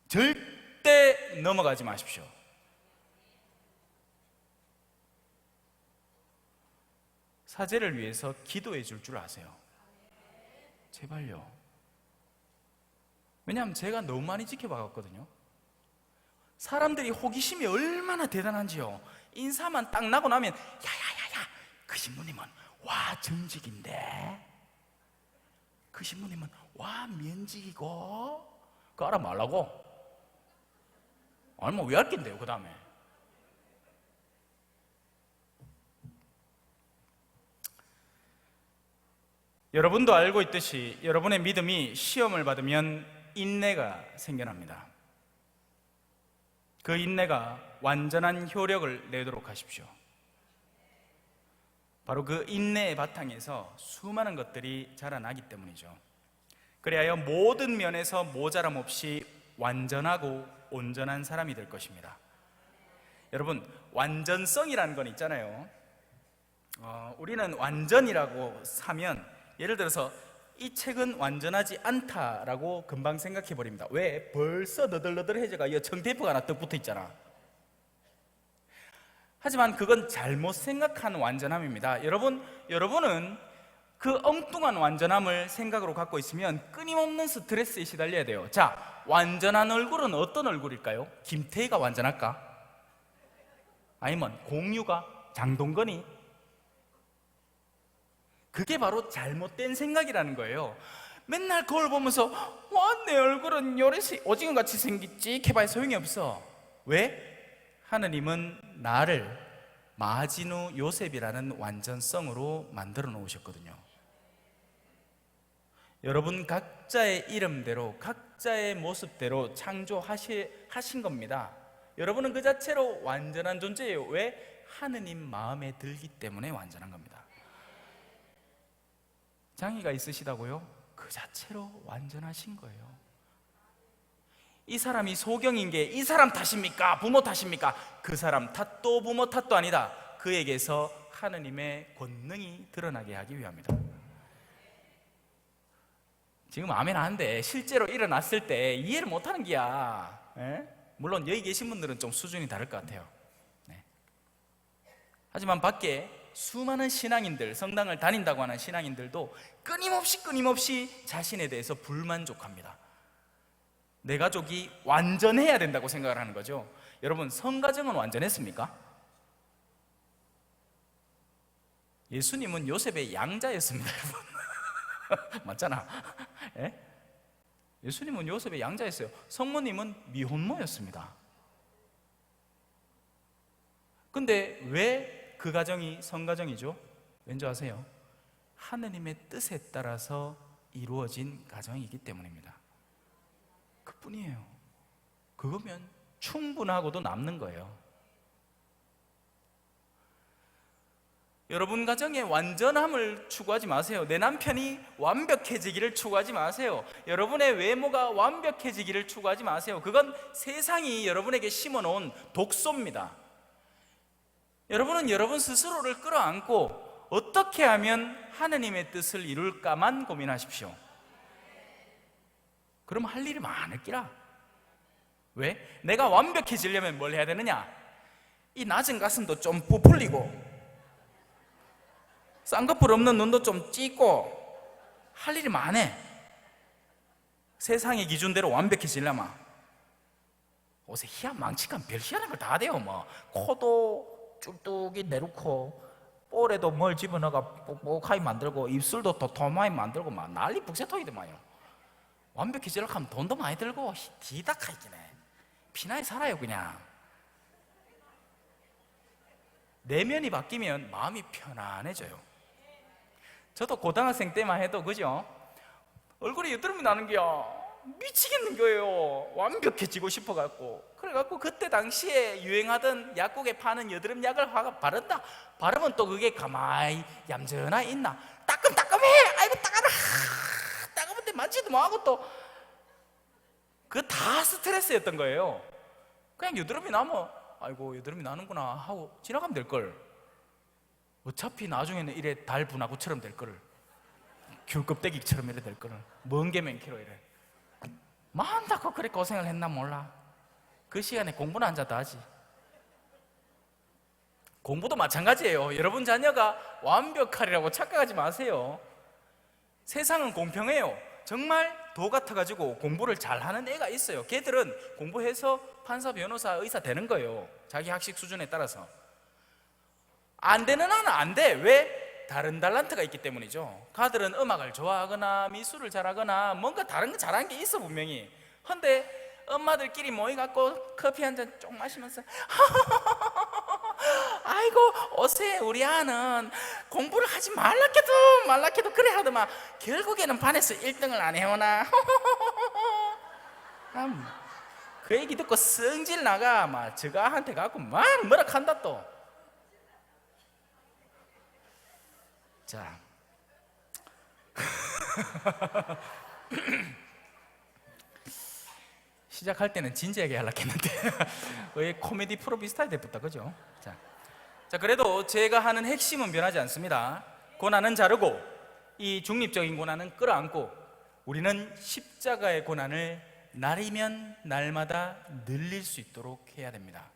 절대 넘어가지 마십시오. 사제를 위해서 기도해 줄 줄 아세요? 제발요. 왜냐하면 제가 너무 많이 지켜봐갔거든요. 사람들이 호기심이 얼마나 대단한지요. 인사만 딱 나고 나면 야야야야 그 신부님은 와 정직인데, 그 신부님은 와 면직이고, 그거 알아 말라고? 알면 왜 할 낀데요 그 다음에. 여러분도 알고 있듯이 여러분의 믿음이 시험을 받으면 인내가 생겨납니다. 그 인내가 완전한 효력을 내도록 하십시오. 바로 그 인내의 바탕에서 수많은 것들이 자라나기 때문이죠. 그리하여 모든 면에서 모자람 없이 완전하고 온전한 사람이 될 것입니다. 여러분, 완전성이라는 건 있잖아요. 우리는 완전이라고 하면, 예를 들어서 이 책은 완전하지 않다라고 금방 생각해 버립니다. 왜? 벌써 너덜너덜해져가 청테이프가 하나 떡 붙어 있잖아. 하지만 그건 잘못 생각한 완전함입니다. 여러분은 그 엉뚱한 완전함을 생각으로 갖고 있으면 끊임없는 스트레스에 시달려야 돼요. 자, 완전한 얼굴은 어떤 얼굴일까요? 김태희가 완전할까? 아니면 공유가? 장동건이? 그게 바로 잘못된 생각이라는 거예요. 맨날 거울 보면서 와, 내 얼굴은 요래서 오징어같이 생겼지 해봐야 소용이 없어. 왜? 하느님은 나를 마지누 요셉이라는 완전성으로 만들어 놓으셨거든요. 여러분 각자의 이름대로 각자의 모습대로 창조하신 겁니다. 여러분은 그 자체로 완전한 존재예요. 왜? 하느님 마음에 들기 때문에 완전한 겁니다. 장애가 있으시다고요? 그 자체로 완전하신 거예요. 이 사람이 소경인 게 이 사람 탓입니까? 부모 탓입니까? 그 사람 탓도 부모 탓도 아니다. 그에게서 하느님의 권능이 드러나게 하기 위함이다. 지금 아멘 하는데 실제로 일어났을 때 이해를 못하는 기야. 물론 여기 계신 분들은 좀 수준이 다를 것 같아요. 하지만 밖에 수많은 신앙인들, 성당을 다닌다고 하는 신앙인들도 끊임없이 자신에 대해서 불만족합니다. 내 가족이 완전해야 된다고 생각을 하는 거죠. 여러분, 성가정은 완전했습니까? 예수님은 요셉의 양자였습니다, 여러분. 맞잖아. 예수님은 요셉의 양자였어요. 성모님은 미혼모였습니다. 근데 왜 그 가정이 성가정이죠? 왠지 아세요? 하느님의 뜻에 따라서 이루어진 가정이기 때문입니다. 그뿐이에요. 그거면 충분하고도 남는 거예요. 여러분 가정의 완전함을 추구하지 마세요. 내 남편이 완벽해지기를 추구하지 마세요. 여러분의 외모가 완벽해지기를 추구하지 마세요. 그건 세상이 여러분에게 심어놓은 독소입니다. 여러분은 여러분 스스로를 끌어안고 어떻게 하면 하느님의 뜻을 이룰까만 고민하십시오. 그럼 할 일이 많을 기라. 왜? 내가 완벽해지려면 뭘 해야 되느냐? 이 낮은 가슴도 좀 부풀리고 쌍꺼풀 없는 눈도 좀 찢고 할 일이 많아. 세상의 기준대로 완벽해지려면 옷에 희한망측한 별 희한한 걸 다 돼요. 뭐 코도 쭈뚝이 내놓고 볼에도 뭘 집어넣어가 뽁뽁하게 만들고 입술도 도톰하게 만들고 막 난리 북새토이더만요. 완벽해지려고 하면 돈도 많이 들고 디다카이기네. 피나에 살아요. 그냥 내면이 바뀌면 마음이 편안해져요. 저도 고등학생 때만 해도 그죠? 얼굴에 여드름이 나는 게요 미치겠는 거예요. 완벽해지고 싶어갖고. 그래갖고 그때 당시에 유행하던 약국에 파는 여드름 약을 바른다. 바르면 또 그게 가만히 얌전하게 있나? 따끔따끔해. 아이고 따가라. 따가운데 만지도 뭐하고 또 그거 다 스트레스였던 거예요. 그냥 여드름이 나면 아이고 여드름이 나는구나 하고 지나가면 될걸. 어차피 나중에는 이래 달 분화구처럼 될 거를, 귤 껍데기처럼 이래 될 거를, 먼 게 많기로 이래. 많다고 그래 고생을 했나 몰라. 그 시간에 공부는 앉아도 하지. 공부도 마찬가지예요. 여러분 자녀가 완벽하리라고 착각하지 마세요. 세상은 공평해요. 정말 도 같아가지고 공부를 잘하는 애가 있어요. 걔들은 공부해서 판사, 변호사, 의사 되는 거예요. 자기 학식 수준에 따라서. 안 되는 아는 안 돼. 왜? 다른 달란트가 있기 때문이죠. 가들은 음악을 좋아하거나 미술을 잘하거나 뭔가 다른 거 잘하는 게 있어 분명히. 근데 엄마들끼리 모여갖고 커피 한 잔 쪽 마시면서 아이고 어세 우리 아는 공부를 하지 말라케도 그래 하더만 결국에는 반에서 1등을 안 해오나. 그 얘기 듣고 성질 나가 막 저가한테 갖고 막 뭐라 한다 또. 자 시작할 때는 진지하게 하려고 했는데 왜 코미디 프로 비슷하게 됐다 그죠? 자 그래도 제가 하는 핵심은 변하지 않습니다. 고난은 자르고 이 중립적인 고난은 끌어안고 우리는 십자가의 고난을 날이면 날마다 늘릴 수 있도록 해야 됩니다.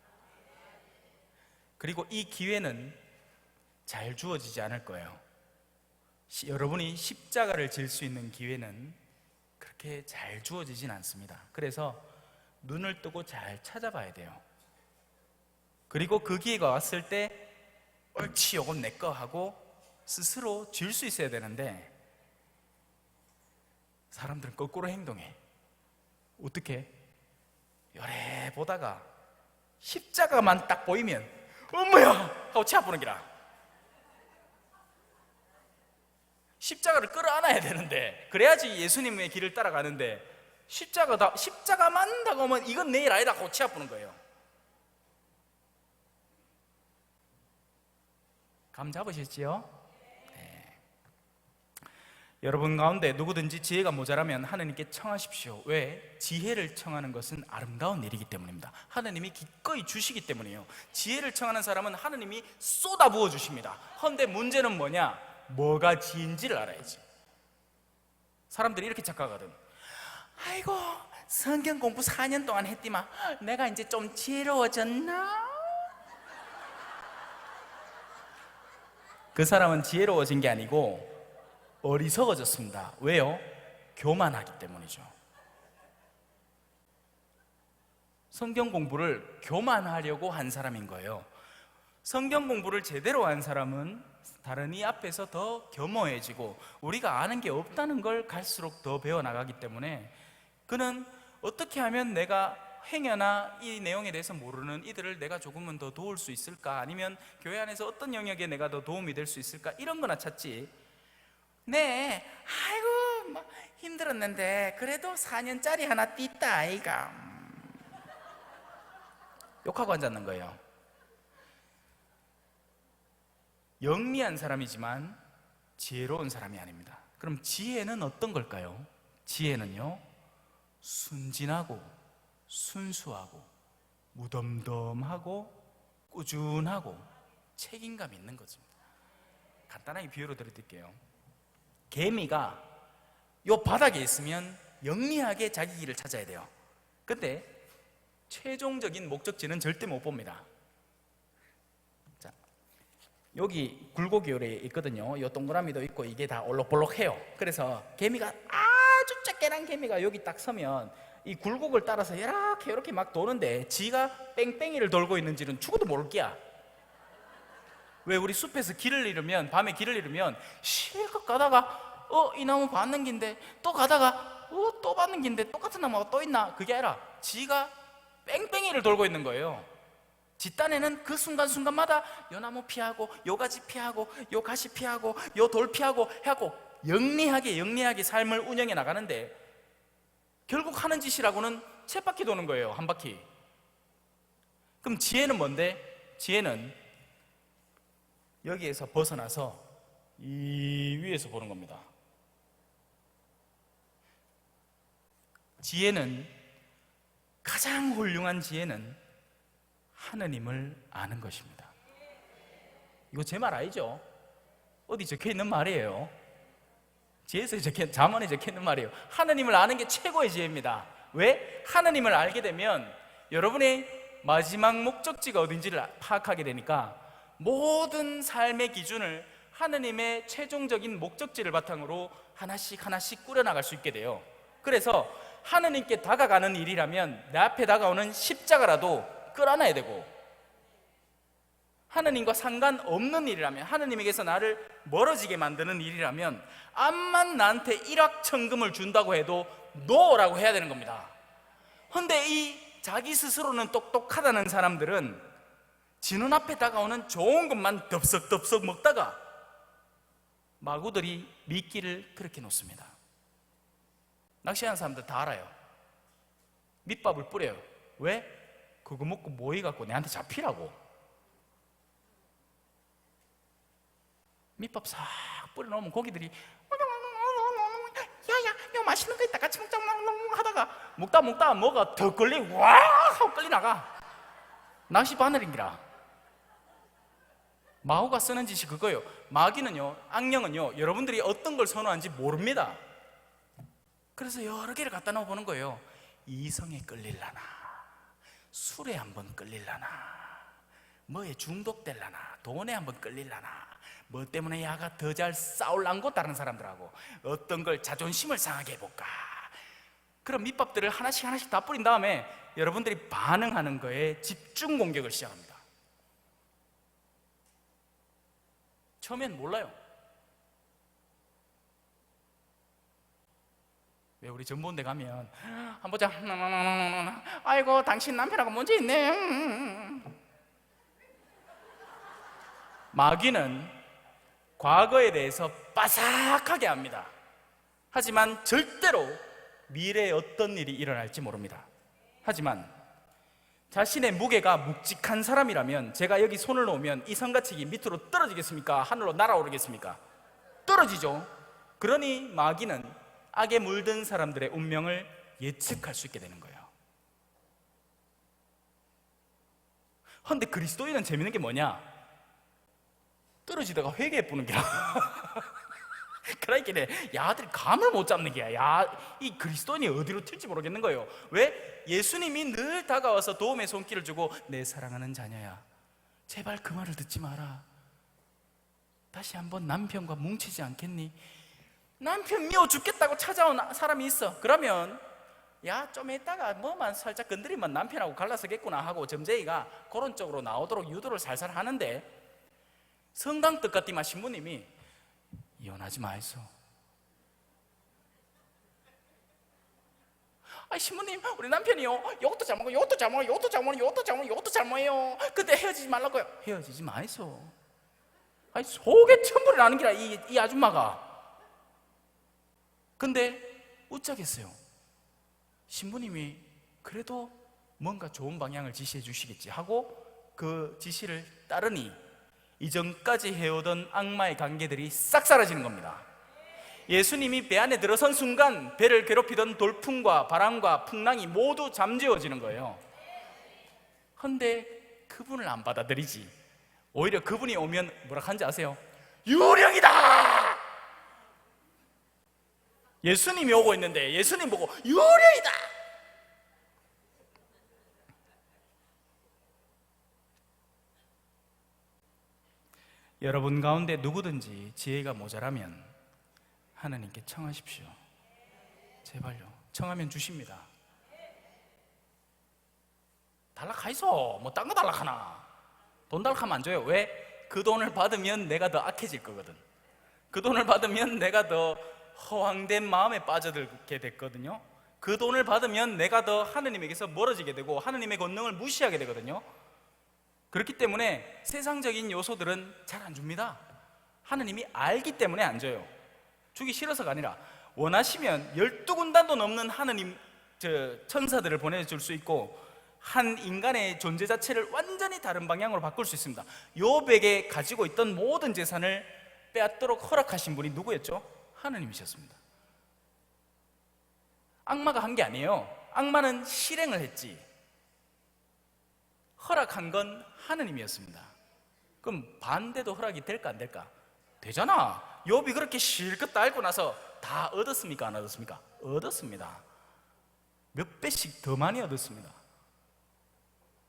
그리고 이 기회는 잘 주어지지 않을 거예요. 여러분이 십자가를 질 수 있는 기회는 그렇게 잘 주어지진 않습니다. 그래서 눈을 뜨고 잘 찾아봐야 돼요. 그리고 그 기회가 왔을 때 옳지 요건 내 거 하고 스스로 질 수 있어야 되는데 사람들은 거꾸로 행동해. 어떻게? 요래 보다가 십자가만 딱 보이면 엄마야 하고 치아보는 기라. 십자가를 끌어안아야 되는데 그래야지 예수님의 길을 따라가는데 십자가만 다가오면 이건 내 일 아니다 하고 치아보는 거예요. 감 잡으셨지요? 네. 여러분 가운데 누구든지 지혜가 모자라면 하나님께 청하십시오. 왜? 지혜를 청하는 것은 아름다운 일이기 때문입니다. 하나님이 기꺼이 주시기 때문이에요. 지혜를 청하는 사람은 하나님이 쏟아부어 주십니다. 그런데 문제는 뭐냐? 뭐가 지인지를 알아야지. 사람들이 이렇게 착각하거든. 아이고 성경 공부 4년 동안 했디만 내가 이제 좀 지혜로워졌나? 그 사람은 지혜로워진 게 아니고 어리석어졌습니다. 왜요? 교만하기 때문이죠. 성경 공부를 교만하려고 한 사람인 거예요. 성경 공부를 제대로 한 사람은 다른 이 앞에서 더 겸허해지고 우리가 아는 게 없다는 걸 갈수록 더 배워나가기 때문에 그는 어떻게 하면 내가 행여나 이 내용에 대해서 모르는 이들을 내가 조금은 더 도울 수 있을까, 아니면 교회 안에서 어떤 영역에 내가 더 도움이 될 수 있을까, 이런 거나 찾지. 네, 아이고 뭐 힘들었는데 그래도 4년짜리 하나 띠다 아이가 욕하고 앉았는 거예요. 영리한 사람이지만 지혜로운 사람이 아닙니다. 그럼 지혜는 어떤 걸까요? 지혜는요, 순진하고 순수하고 무덤덤하고 꾸준하고 책임감 있는 거죠. 간단하게 비유로 드릴게요. 개미가 요 바닥에 있으면 영리하게 자기 길을 찾아야 돼요. 근데 최종적인 목적지는 절대 못 봅니다. 자, 여기 굴곡이 요래 있거든요. 요 동그라미도 있고 이게 다 올록볼록해요. 그래서 개미가 아주 작게난 개미가 여기 딱 서면 이 굴곡을 따라서 이렇게 막 도는데 지가 뺑뺑이를 돌고 있는지는 죽어도 모를 게야. 왜? 우리 숲에서 길을 잃으면, 밤에 길을 잃으면 실컷 가다가 이 나무 받는 긴데 또 가다가 또 받는 긴데 똑같은 나무가 또 있나? 그게 아니라 지가 뺑뺑이를 돌고 있는 거예요. 지 딴에는 그 순간순간마다 요 나무 피하고 요 가지 피하고 요 가시 피하고 요 돌 피하고 해갖고 영리하게 삶을 운영해 나가는데 결국 하는 짓이라고는 쳇바퀴 도는 거예요. 한 바퀴. 그럼 지혜는 뭔데? 지혜는 여기에서 벗어나서 이 위에서 보는 겁니다. 지혜는 가장 훌륭한 지혜는 하느님을 아는 것입니다. 이거 제 말 아니죠? 어디 적혀 있는 말이에요. 잠언에 적혀 있는 말이에요. 하느님을 아는 게 최고의 지혜입니다. 왜? 하느님을 알게 되면 여러분의 마지막 목적지가 어딘지를 파악하게 되니까 모든 삶의 기준을 하느님의 최종적인 목적지를 바탕으로 하나씩 꾸려나갈 수 있게 돼요. 그래서 하느님께 다가가는 일이라면 내 앞에 다가오는 십자가라도 끌어안아야 되고, 하느님과 상관없는 일이라면, 하느님에게서 나를 멀어지게 만드는 일이라면 암만 나한테 일확천금을 준다고 해도 노라고 해야 되는 겁니다. 그런데 이 자기 스스로는 똑똑하다는 사람들은 지 눈앞에 다가오는 좋은 것만 덥석덥석 먹다가 마구들이 미끼를 그렇게 놓습니다. 낚시하는 사람들 다 알아요. 밑밥을 뿌려요. 왜? 그거 먹고 모이갖고 내한테 잡히라고. 밑밥 싹 뿌려놓으면 고기들이 야야 이거 맛있는 거 있다 같이 먹자 하다가 먹다 뭐가 더 끌리고 와 하고 끌리 나가. 낚시 바늘인기라. 마호가 쓰는 짓이 그거예요. 마귀는요, 악령은요, 여러분들이 어떤 걸 선호하는지 모릅니다. 그래서 여러 개를 갖다 놓아 보는 거예요. 이성에 끌릴라나, 술에 한번 끌릴라나, 뭐에 중독될라나, 돈에 한번 끌릴라나, 뭐 때문에 야가 더 잘 싸울란고 다른 사람들하고 어떤 걸 자존심을 상하게 해볼까. 그런 밑밥들을 하나씩 다 뿌린 다음에 여러분들이 반응하는 거에 집중 공격을 시작합니다. 처음엔 몰라요. 왜 우리 전봇대 가면 한번 보자. 아이고 당신 남편하고 문제 있네. 마귀는 과거에 대해서 빠삭하게 합니다. 하지만 절대로 미래에 어떤 일이 일어날지 모릅니다. 하지만 자신의 무게가 묵직한 사람이라면, 제가 여기 손을 놓으면 이 성가책이 밑으로 떨어지겠습니까? 하늘로 날아오르겠습니까? 떨어지죠. 그러니 마귀는 악에 물든 사람들의 운명을 예측할 수 있게 되는 거예요. 그런데 그리스도인은 재밌는 게 뭐냐? 떨어지다가 회개해 보는 게야. 그러니까 야들이 감을 못 잡는 게야. 이 그리스도인이 어디로 튈지 모르겠는 거예요. 왜? 예수님이 늘 다가와서 도움의 손길을 주고, 내 사랑하는 자녀야, 제발 그 말을 듣지 마라. 다시 한번 남편과 뭉치지 않겠니? 남편 미워 죽겠다고 찾아온 사람이 있어. 그러면 야, 좀 이따가 뭐만 살짝 건드리면 남편하고 갈라서겠구나 하고 점쟁이가 그런 쪽으로 나오도록 유도를 살살 하는데, 성당 뜻같디마 신부님이 이혼하지 마이소. 아, 신부님, 우리 남편이요, 이것도 잘못하고 이것도 잘못하고 이것도 잘못하고 이것도 잘못하고 이것도 잘못해요. 근데 헤어지지 말라고요. 헤어지지 마이소. 아니, 속에 천불이 나는 기라 이 아줌마가. 근데 어쩌겠어요. 신부님이 그래도 뭔가 좋은 방향을 지시해 주시겠지 하고 그 지시를 따르니 이전까지 해오던 악마의 관계들이 싹 사라지는 겁니다. 예수님이 배 안에 들어선 순간 배를 괴롭히던 돌풍과 바람과 풍랑이 모두 잠재워지는 거예요. 그런데 그분을 안 받아들이지. 오히려 그분이 오면 뭐라 하는지 아세요? 유령이다! 예수님이 오고 있는데 예수님 보고 유령이다! 여러분 가운데 누구든지 지혜가 모자라면 하나님께 청하십시오. 제발요. 청하면 주십니다. 달락하이소. 뭐 딴 거 달락하나. 돈 달락하면 안 줘요. 왜? 그 돈을 받으면 내가 더 악해질 거거든. 그 돈을 받으면 내가 더 허황된 마음에 빠져들게 됐거든요. 그 돈을 받으면 내가 더 하느님에게서 멀어지게 되고 하느님의 권능을 무시하게 되거든요. 그렇기 때문에 세상적인 요소들은 잘 안 줍니다. 하느님이 알기 때문에 안 줘요. 주기 싫어서가 아니라 원하시면 12군단도 넘는 하느님 천사들을 보내줄 수 있고 한 인간의 존재 자체를 완전히 다른 방향으로 바꿀 수 있습니다. 요백에 가지고 있던 모든 재산을 빼앗도록 허락하신 분이 누구였죠? 하느님이셨습니다. 악마가 한 게 아니에요. 악마는 실행을 했지 허락한 건 하느님이었습니다. 그럼 반대도 허락이 될까 안 될까? 되잖아. 욥이 그렇게 실컷 다 앓고 나서 다 얻었습니까? 안 얻었습니까? 얻었습니다. 몇 배씩 더 많이 얻었습니다.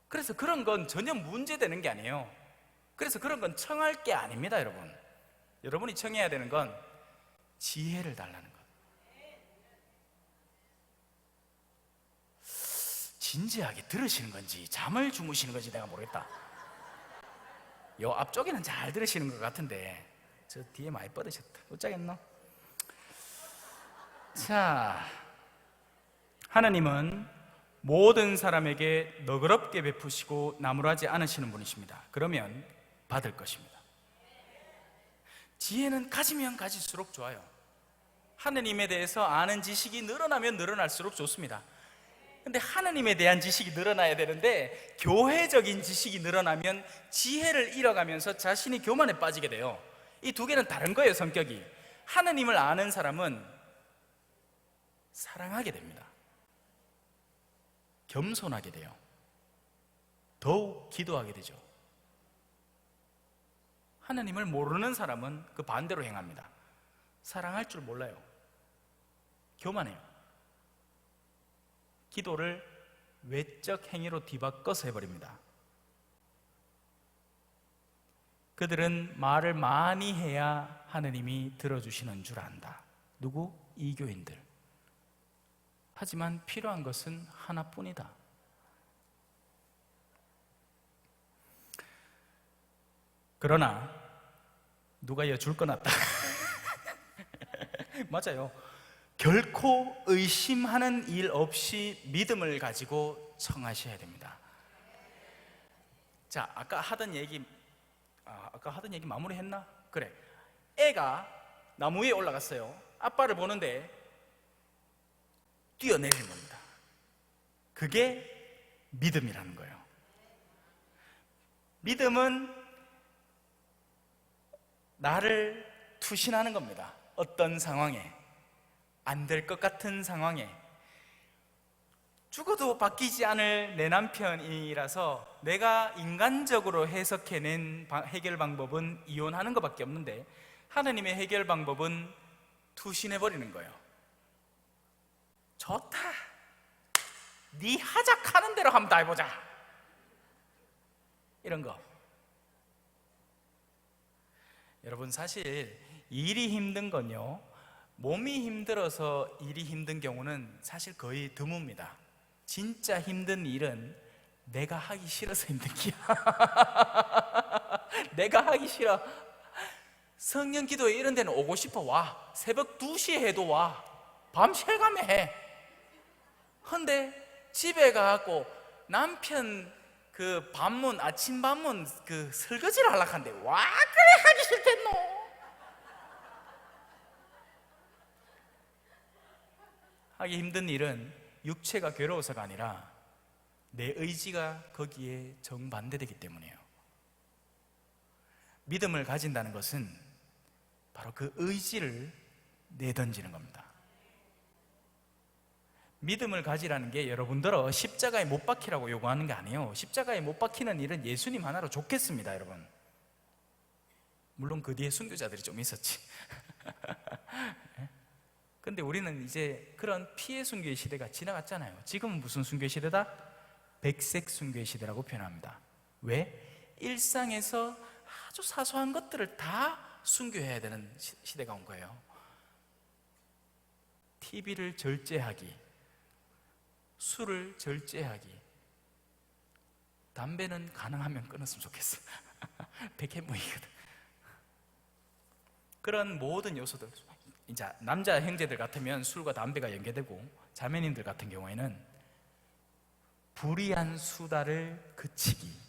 그래서 그런 건 전혀 문제되는 게 아니에요. 그래서 그런 건 청할 게 아닙니다. 여러분이 청해야 되는 건 지혜를 달라는 것. 진지하게 들으시는 건지 잠을 주무시는 건지 내가 모르겠다. 요 앞쪽에는 잘 들으시는 것 같은데 저 뒤에 많이 뻗으셨다. 어쩌겠노? 자, 하나님은 모든 사람에게 너그럽게 베푸시고 나무라지 않으시는 분이십니다. 그러면 받을 것입니다. 지혜는 가지면 가질수록 좋아요. 하느님에 대해서 아는 지식이 늘어나면 늘어날수록 좋습니다. 근데 하느님에 대한 지식이 늘어나야 되는데 교회적인 지식이 늘어나면 지혜를 잃어가면서 자신이 교만에 빠지게 돼요. 이 두 개는 다른 거예요. 성격이. 하느님을 아는 사람은 사랑하게 됩니다. 겸손하게 돼요. 더욱 기도하게 되죠. 하나님을 모르는 사람은 그 반대로 행합니다. 사랑할 줄 몰라요. 교만해요. 기도를 외적 행위로 뒤바꿔서 해버립니다. 그들은 말을 많이 해야 하느님이 들어주시는 줄 안다. 누구? 이교인들. 하지만 필요한 것은 하나뿐이다. 그러나 누가 여줄 거 낫다. 맞아요. 결코 의심하는 일 없이 믿음을 가지고 청하셔야 됩니다. 자, 아까 하던 얘기 마무리했나? 그래. 애가 나무 위에 올라갔어요. 아빠를 보는데 뛰어내리는 겁니다. 그게 믿음이라는 거예요. 믿음은 나를 투신하는 겁니다. 어떤 상황에, 안 될 것 같은 상황에, 죽어도 바뀌지 않을 내 남편이라서 내가 인간적으로 해석해낸 해결 방법은 이혼하는 것밖에 없는데 하나님의 해결 방법은 투신해버리는 거예요. 좋다. 네 하작하는 대로 한번 다 해보자. 이런 거. 여러분, 사실 일이 힘든 건요, 몸이 힘들어서 일이 힘든 경우는 사실 거의 드뭅니다. 진짜 힘든 일은 내가 하기 싫어서 힘든 기야. 내가 하기 싫어. 성령 기도회 이런 데는 오고 싶어. 와. 새벽 2시에 해도 와. 밤 실감에 해. 근데 집에 가갖고 남편 그 반문, 아침 반문 그 설거지를 하려고 하는데 와 그래 하기 싫댔노. 하기 힘든 일은 육체가 괴로워서가 아니라 내 의지가 거기에 정반대되기 때문이에요. 믿음을 가진다는 것은 바로 그 의지를 내던지는 겁니다. 믿음을 가지라는 게 여러분들어 십자가에 못 박히라고 요구하는 게 아니에요. 십자가에 못 박히는 일은 예수님 하나로 좋겠습니다, 여러분. 물론 그 뒤에 순교자들이 좀 있었지. 근데 우리는 이제 그런 피해 순교의 시대가 지나갔잖아요. 지금은 무슨 순교의 시대다? 백색 순교의 시대라고 표현합니다. 왜? 일상에서 아주 사소한 것들을 다 순교해야 되는 시대가 온 거예요. TV를 절제하기, 술을 절제하기, 담배는 가능하면 끊었으면 좋겠어. 백해무익이거든. 그런 모든 요소들, 이제 남자 형제들 같으면 술과 담배가 연계되고, 자매님들 같은 경우에는 불의한 수다를 그치기.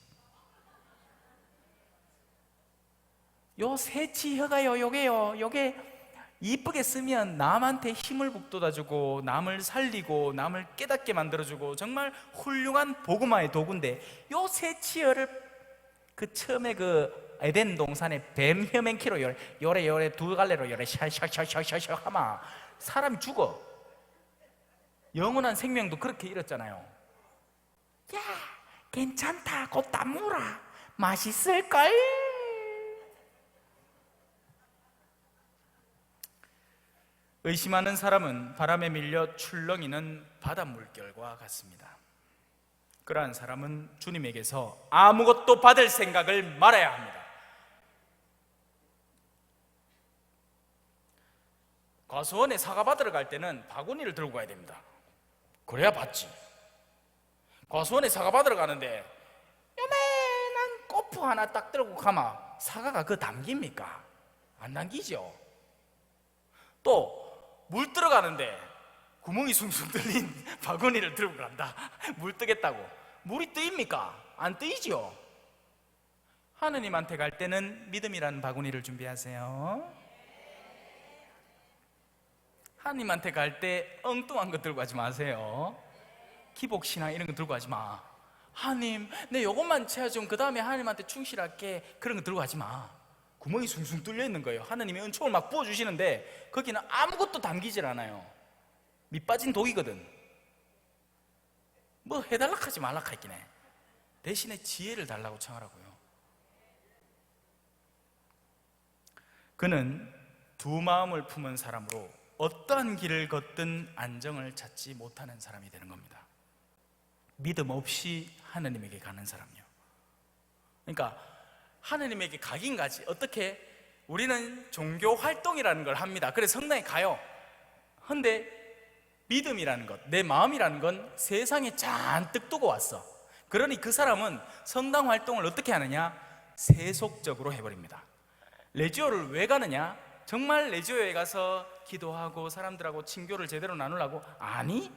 요 새치혀가요. 요게 이쁘게 쓰면 남한테 힘을 북돋아주고 남을 살리고 남을 깨닫게 만들어주고 정말 훌륭한 복음화의 도구인데, 요 새치어를 그 처음에 그 에덴 동산에 뱀 혀맨키로 요래 두 갈래로 요래 샤샤샤샤샤 하면 사람이 죽어. 영원한 생명도 그렇게 잃었잖아요. 야, 괜찮다. 곧 다 물어. 맛있을걸? 의심하는 사람은 바람에 밀려 출렁이는 바닷물결과 같습니다. 그러한 사람은 주님에게서 아무것도 받을 생각을 말아야 합니다. 과수원에 사과 받으러 갈 때는 바구니를 들고 가야 됩니다. 그래야 받지. 과수원에 사과 받으러 가는데 요만한 꼬프 하나 딱 들고 가면 사과가 그 담깁니까? 안 담기죠. 또 물 들어가는데 구멍이 숭숭 뚫린 바구니를 들고 간다. 물 뜨겠다고. 물이 뜨입니까? 안 뜨이죠. 하느님한테 갈 때는 믿음이라는 바구니를 준비하세요. 하느님한테 갈 때 엉뚱한 거 들고 가지 마세요. 기복신앙 이런 거 들고 가지 마. 하느님, 내 요것만 채워주면 그 다음에 하느님한테 충실할게. 그런 거 들고 가지 마. 구멍이 숭숭 뚫려 있는 거예요. 하느님이 은총을 막 부어주시는데 거기는 아무것도 담기질 않아요. 밑 빠진 독이거든. 뭐 해달라 하지 말라 했긴 해. 대신에 지혜를 달라고 청하라고요. 그는 두 마음을 품은 사람으로 어떠한 길을 걷든 안정을 찾지 못하는 사람이 되는 겁니다. 믿음 없이 하느님에게 가는 사람이요. 그러니까 하느님에게 가긴 가지. 어떻게? 우리는 종교 활동이라는 걸 합니다. 그래서 성당에 가요. 근데 믿음이라는 것, 내 마음이라는 건 세상에 잔뜩 두고 왔어. 그러니 그 사람은 성당 활동을 어떻게 하느냐? 세속적으로 해버립니다. 레지오를 왜 가느냐? 정말 레지오에 가서 기도하고 사람들하고 친교를 제대로 나누려고? 아니,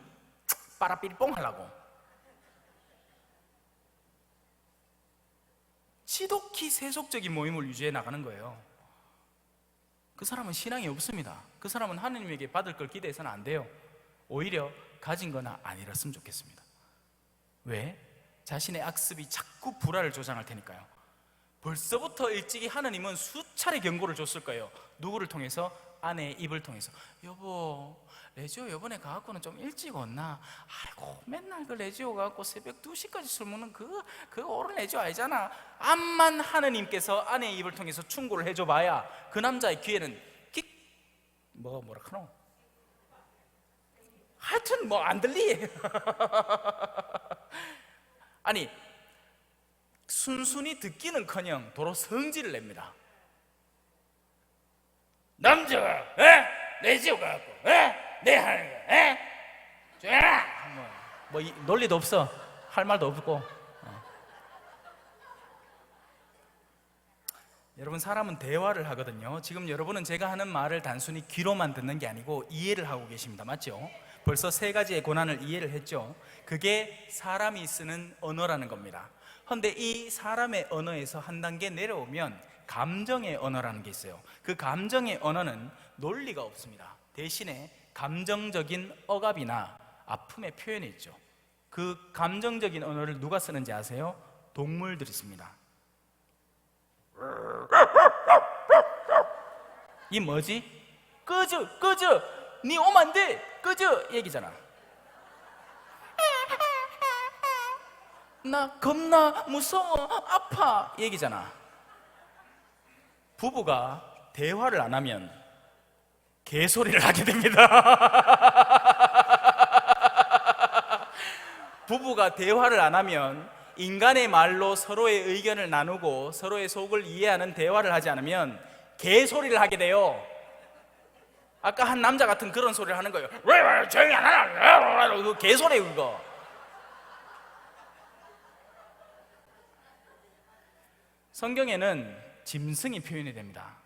빠라삐리뽕 하려고. 지독히 세속적인 모임을 유지해 나가는 거예요. 그 사람은 신앙이 없습니다. 그 사람은 하느님에게 받을 걸 기대해서는 안 돼요. 오히려 가진 거나 안 잃었으면 좋겠습니다. 왜? 자신의 악습이 자꾸 불화를 조장할 테니까요. 벌써부터 일찍이 하느님은 수차례 경고를 줬을 거예요. 누구를 통해서? 아내의 입을 통해서. 여보, 레지오 요번에 가갖고는 좀 일찍 왔나? 아이고, 맨날 그 레지오 가갖고 새벽 2시까지 술 먹는 그거 옳은 레지오 아니잖아. 암만 하느님께서 아내의 입을 통해서 충고를 해줘봐야 그 남자의 귀에는 뭐라 카노? 하여튼 뭐 안 들리. 아니, 순순히 듣기는커녕 도로 성질을 냅니다. 남자가 레지오 가갖고 내 하는 거 조용해라. 뭐 논리도 없어. 할 말도 없고. 여러분, 사람은 대화를 하거든요. 지금 여러분은 제가 하는 말을 단순히 귀로만 듣는 게 아니고 이해를 하고 계십니다. 맞죠? 벌써 세 가지의 고난을 이해를 했죠. 그게 사람이 쓰는 언어라는 겁니다. 그런데 이 사람의 언어에서 한 단계 내려오면 감정의 언어라는 게 있어요. 그 감정의 언어는 논리가 없습니다. 대신에 감정적인 억압이나 아픔의 표현이 있죠. 그 감정적인 언어를 누가 쓰는지 아세요? 동물들이 씁니다. 이 뭐지? 꺼져 니 오면 안 돼, 꺼져 얘기잖아. 나 겁나 무서워, 아파 얘기잖아. 부부가 대화를 안 하면 개소리를 하게 됩니다. 부부가 대화를 안 하면, 인간의 말로 서로의 의견을 나누고 서로의 속을 이해하는 대화를 하지 않으면 개소리를 하게 돼요. 아까 한 남자 같은 그런 소리를 하는 거예요. 왜 조용히 안 하나? 그 개소리예요 그거. 성경에는 짐승이 표현이 됩니다.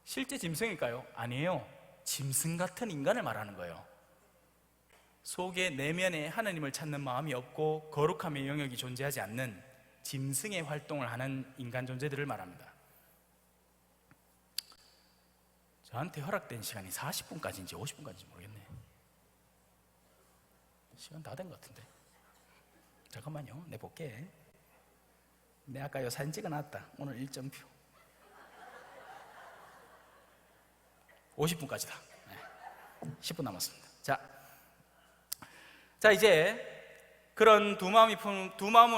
실제 짐승일까요? 아니에요. 짐승 같은 인간을 말하는 거예요. 속에 내면에 하나님을 찾는 마음이 없고 거룩함의 영역이 존재하지 않는 짐승의 활동을 하는 인간 존재들을 말합니다. 저한테 허락된 시간이 40분까지인지 50분까지인지 모르겠네. 시간 다 된 것 같은데. 잠깐만요, 내 볼게. 내 아까 요 사진 찍어놨다. 오늘 일정표 50분까지다. 10분 남았습니다. 자, 자, 이제 그런 두 마음을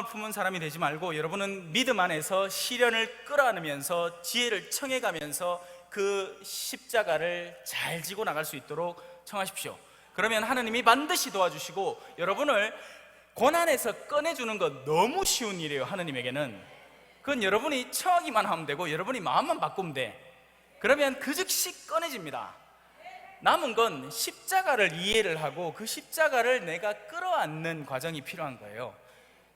품은 사람이 되지 말고 여러분은 믿음 안에서 시련을 끌어안으면서 지혜를 청해가면서 그 십자가를 잘 지고 나갈 수 있도록 청하십시오. 그러면 하나님이 반드시 도와주시고 여러분을 고난에서 꺼내주는 건 너무 쉬운 일이에요. 하나님에게는 그건 여러분이 청하기만 하면 되고 여러분이 마음만 바꾸면 돼. 그러면 그 즉시 꺼내집니다. 남은 건 십자가를 이해를 하고 그 십자가를 내가 끌어안는 과정이 필요한 거예요.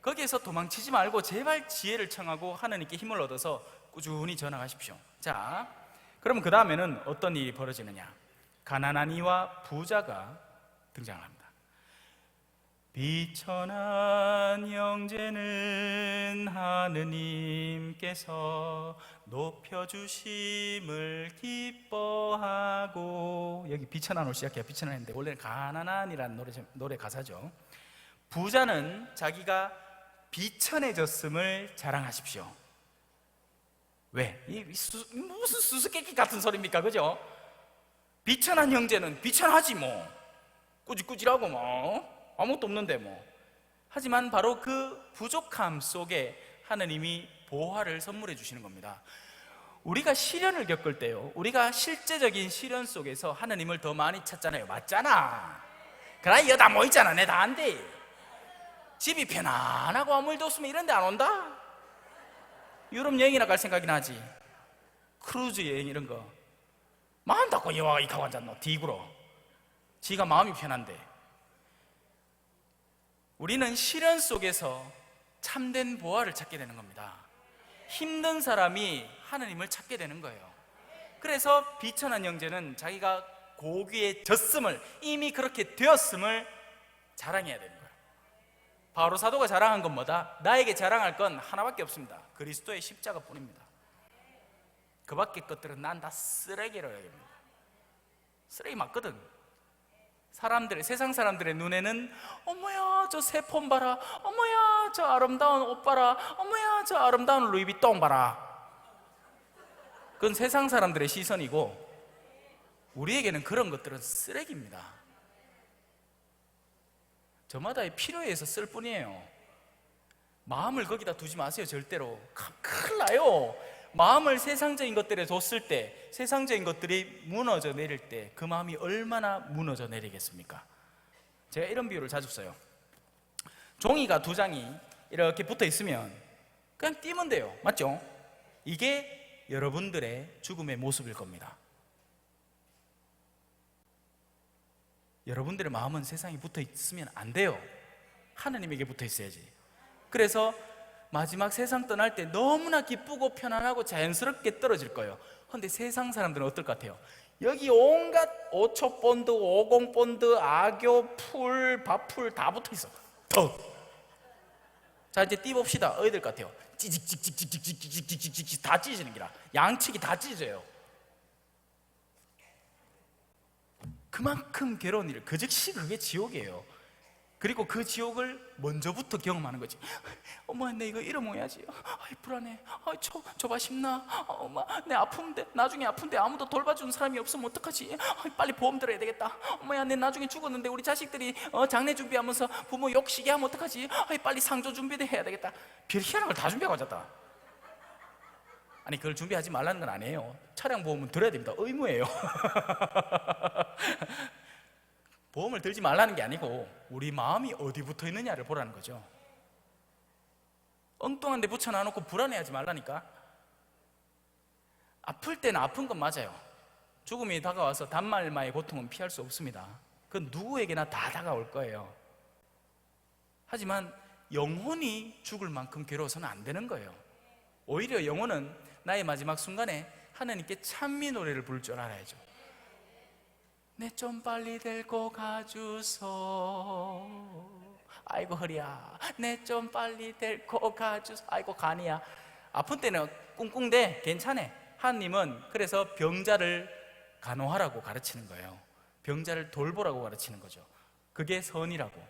거기에서 도망치지 말고 제발 지혜를 청하고 하나님께 힘을 얻어서 꾸준히 전화하십시오. 자, 그러면 그 다음에는 어떤 일이 벌어지느냐? 가난한 이와 부자가 등장합니다. 비천한 형제는 하느님께서 높여주심을 기뻐하고, 여기 비천한으로 시작해요. 비천한인데 원래는 가난한이라는 노래 가사죠. 부자는 자기가 비천해졌음을 자랑하십시오. 왜? 무슨 수수께끼 같은 소리입니까? 그죠? 비천한 형제는 비천하지 뭐, 꾸질꾸질하고 뭐 아무것도 없는데 뭐. 하지만 바로 그 부족함 속에 하나님이 보화를 선물해 주시는 겁니다. 우리가 시련을 겪을 때요, 우리가 실제적인 시련 속에서 하나님을 더 많이 찾잖아요. 맞잖아. 그래, 여다 모이잖아. 내 다 안 돼. 집이 편안하고 아무 일도 없으면 이런 데 안 온다? 유럽 여행이나 갈 생각이나 하지. 크루즈 여행 이런 거 마음 닫고 여와가 이카고 앉았노. 디구로. 지가 마음이 편한데. 우리는 시련 속에서 참된 보화를 찾게 되는 겁니다. 힘든 사람이 하나님을 찾게 되는 거예요. 그래서 비천한 형제는 자기가 고귀에 졌음을, 이미 그렇게 되었음을 자랑해야 되는 거예요. 바로 사도가 자랑한 건 뭐다? 나에게 자랑할 건 하나밖에 없습니다. 그리스도의 십자가뿐입니다. 그 밖의 것들은 난 다 쓰레기로 여깁니다. 쓰레기 맞거든. 세상 사람들의 눈에는 어머야 저 새 폰 봐라, 어머야 저 아름다운 옷 봐라, 어머야 저 아름다운 루이비통 봐라. 그건 세상 사람들의 시선이고 우리에게는 그런 것들은 쓰레기입니다. 저마다의 필요에 의해서 쓸 뿐이에요. 마음을 거기다 두지 마세요. 절대로. 큰일 나요. 마음을 세상적인 것들에 뒀을 때, 세상적인 것들이 무너져 내릴 때 그 마음이 얼마나 무너져 내리겠습니까? 제가 이런 비유를 자주 써요. 종이가 두 장이 이렇게 붙어 있으면 그냥 띄면 돼요. 맞죠? 이게 여러분들의 죽음의 모습일 겁니다. 여러분들의 마음은 세상에 붙어 있으면 안 돼요. 하나님에게 붙어 있어야지. 그래서 마지막 세상 떠날 때 너무나 기쁘고 편안하고 자연스럽게 떨어질 거예요. 그런데 세상 사람들은 어떨 것 같아요? 여기 온갖 5초 본드, 50 본드, 악교, 풀, 밥풀 다 붙어 있어. 자, 이제 띄봅시다. 어디들 것 같아요? 찌직찌직찌직찌직찌직찌직찌직 다 찢어지는 기라. 양측이 다 찢어져요. 그만큼 괴로운 일, 그 즉시 그게 지옥이에요. 그리고 그 지옥을 먼저부터 경험하는 거지. 엄마, 내 이거 잃어먹어야지. 아이, 불안해. 아이, 저봐 심나. 엄마, 내 아픈데, 나중에 아픈데 아무도 돌봐주는 사람이 없으면 어떡하지? 아이, 빨리 보험 들어야 되겠다. 엄마야, 내 나중에 죽었는데 우리 자식들이 장례 준비하면서 부모 욕시게 하면 어떡하지? 아이, 빨리 상조 준비도 해야 되겠다. 별 희한한 걸 다 준비하고 왔다. 아니, 그걸 준비하지 말라는 건 아니에요. 차량 보험은 들어야 됩니다. 의무예요. 보험을 들지 말라는 게 아니고 우리 마음이 어디 붙어 있느냐를 보라는 거죠. 엉뚱한 데 붙여놔놓고 불안해하지 말라니까. 아플 때는 아픈 건 맞아요. 죽음이 다가와서 단말마의 고통은 피할 수 없습니다. 그건 누구에게나 다 다가올 거예요. 하지만 영혼이 죽을 만큼 괴로워서는 안 되는 거예요. 오히려 영혼은 나의 마지막 순간에 하나님께 찬미 노래를 부를 줄 알아야죠. 내 좀 빨리 데리고 가주소. 아이고 허리야. 내 좀 빨리 데리고 가주소. 아이고 간이야. 아픈 때는 꿍꿍대 괜찮아. 하나님은 그래서 병자를 간호하라고 가르치는 거예요. 병자를 돌보라고 가르치는 거죠. 그게 선이라고.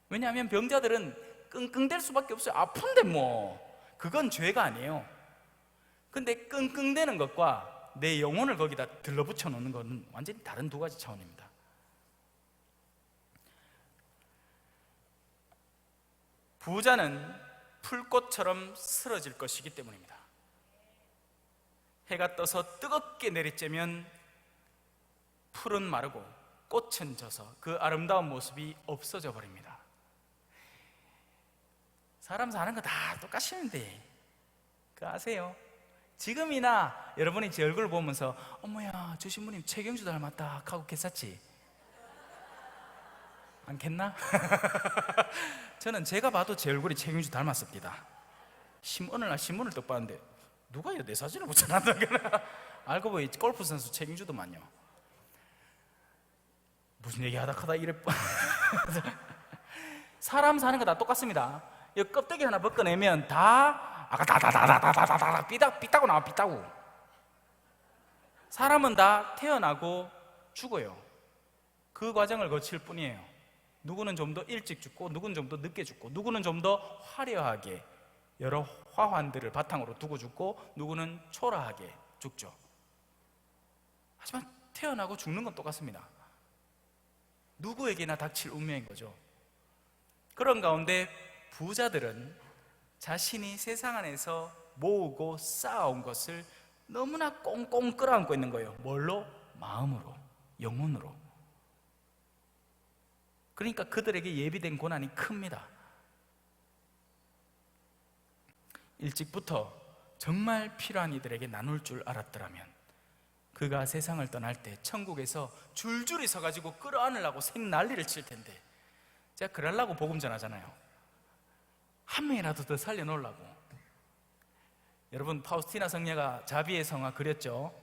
왜냐하면 병자들은 끙끙댈 수밖에 없어요. 아픈데 뭐 그건 죄가 아니에요. 근데 끙끙대는 것과 내 영혼을 거기다 들러붙여 놓는 건 완전히 다른 두 가지 차원입니다. 부자는 풀꽃처럼 쓰러질 것이기 때문입니다. 해가 떠서 뜨겁게 내리쬐면 풀은 마르고 꽃은 져서 그 아름다운 모습이 없어져 버립니다. 사람 사는 거 다 똑같은데 그거 아세요? 지금이나 여러분이 제 얼굴을 보면서 어머야 저 신부님 최경주 닮았다 하고 괜찮지? 않겠나? 저는 제가 봐도 제 얼굴이 최경주 닮았습니다. 어느 날 신문을 떡 봤는데 누가 내 사진을 붙여놨나? 알고 보니 골프 선수 최경주도만요. 무슨 얘기 하다 이래. 사람 사는 거 다 똑같습니다. 이 껍데기 하나 벗겨내면 다 아가다다다다다다다 삐따고 나와. 삐따고. 사람은 다 태어나고 죽어요. 그 과정을 거칠 뿐이에요. 누구는 좀 더 일찍 죽고, 누구는 좀 더 늦게 죽고, 누구는 좀 더 화려하게 여러 화환들을 바탕으로 두고 죽고, 누구는 초라하게 죽죠. 하지만 태어나고 죽는 건 똑같습니다. 누구에게나 닥칠 운명인 거죠. 그런 가운데 부자들은 자신이 세상 안에서 모으고 쌓아온 것을 너무나 꽁꽁 끌어안고 있는 거예요. 뭘로? 마음으로, 영혼으로. 그러니까 그들에게 예비된 고난이 큽니다. 일찍부터 정말 필요한 이들에게 나눌 줄 알았더라면 그가 세상을 떠날 때 천국에서 줄줄이 서가지고 끌어안으려고 생난리를 칠 텐데, 제가 그러려고 복음 전하잖아요. 한 명이라도 더 살려놓으려고. 여러분, 파우스티나 성녀가 자비의 성화 그렸죠?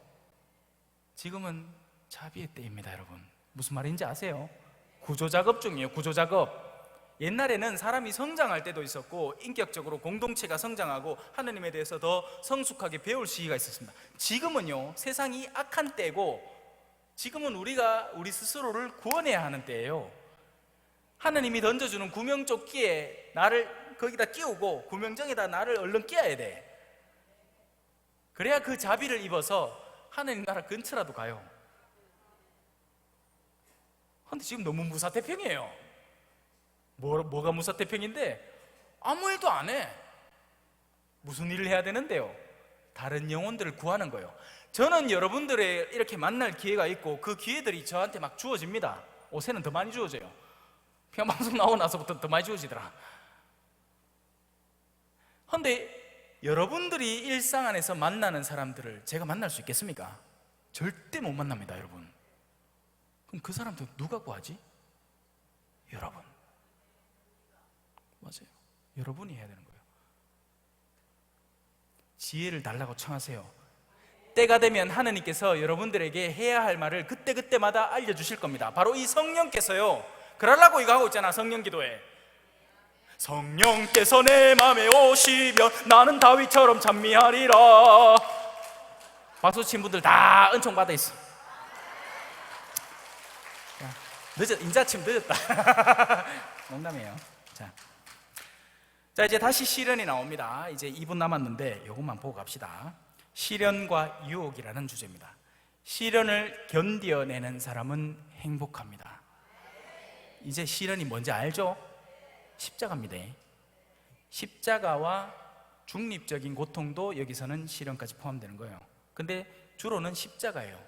지금은 자비의 때입니다. 여러분, 무슨 말인지 아세요? 구조작업 중이에요. 구조작업. 옛날에는 사람이 성장할 때도 있었고, 인격적으로 공동체가 성장하고 하느님에 대해서 더 성숙하게 배울 시기가 있었습니다. 지금은요, 세상이 악한 때고, 지금은 우리가 우리 스스로를 구원해야 하는 때예요. 하느님이 던져주는 구명조끼에 나를 거기다 끼우고 구명정에다 나를 얼른 끼워야 돼. 그래야 그 자비를 입어서 하느님 나라 근처라도 가요. 근데 지금 너무 무사태평이에요. 뭐가 무사태평인데 아무 일도 안 해. 무슨 일을 해야 되는데요? 다른 영혼들을 구하는 거예요. 저는 여러분들의 이렇게 만날 기회가 있고 그 기회들이 저한테 막 주어집니다. 옷에는 더 많이 주어져요. 평방송 나오고 나서부터 더 많이 주어지더라. 근데 여러분들이 일상 안에서 만나는 사람들을 제가 만날 수 있겠습니까? 절대 못 만납니다, 여러분. 그럼 그 사람들 누가 구하지? 여러분. 맞아요. 여러분이 해야 되는 거예요. 지혜를 달라고 청하세요. 때가 되면 하느님께서 여러분들에게 해야 할 말을 그때그때마다 알려주실 겁니다. 바로 이 성령께서요, 그러려고 이거 하고 있잖아. 성령 기도회. 성령께서 내 맘에 오시면 나는 다윗처럼 찬미하리라. 박수 친 분들 다 은총 받아 있어. 인자침 늦었다. 농담이에요. 자, 이제 다시 시련이 나옵니다. 이제 2분 남았는데 이것만 보고 갑시다. 시련과 유혹이라는 주제입니다. 시련을 견뎌내는 사람은 행복합니다. 이제 시련이 뭔지 알죠? 십자가입니다. 십자가와 중립적인 고통도 여기서는 시련까지 포함되는 거예요. 근데 주로는 십자가예요.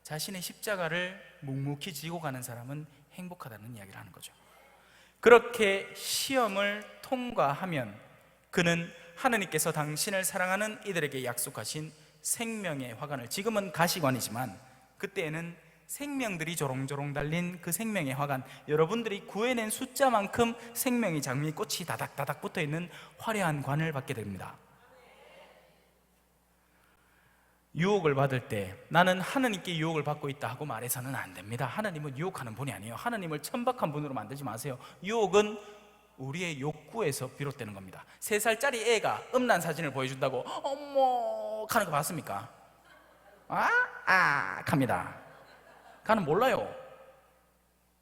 자신의 십자가를 묵묵히 지고 가는 사람은 행복하다는 이야기를 하는 거죠. 그렇게 시험을 통과하면 그는 하느님께서 당신을 사랑하는 이들에게 약속하신 생명의 화관을, 지금은 가시관이지만 그때에는 생명들이 조롱조롱 달린 그 생명의 화관, 여러분들이 구해낸 숫자만큼 생명의 장미 꽃이 다닥다닥 붙어있는 화려한 관을 받게 됩니다. 유혹을 받을 때 나는 하느님께 유혹을 받고 있다 하고 말해서는 안 됩니다. 하느님은 유혹하는 분이 아니에요. 하느님을 천박한 분으로 만들지 마세요. 유혹은 우리의 욕구에서 비롯되는 겁니다. 3살짜리 애가 음란 사진을 보여준다고 어머 하는 거 봤습니까? 합니다. 가는 몰라요.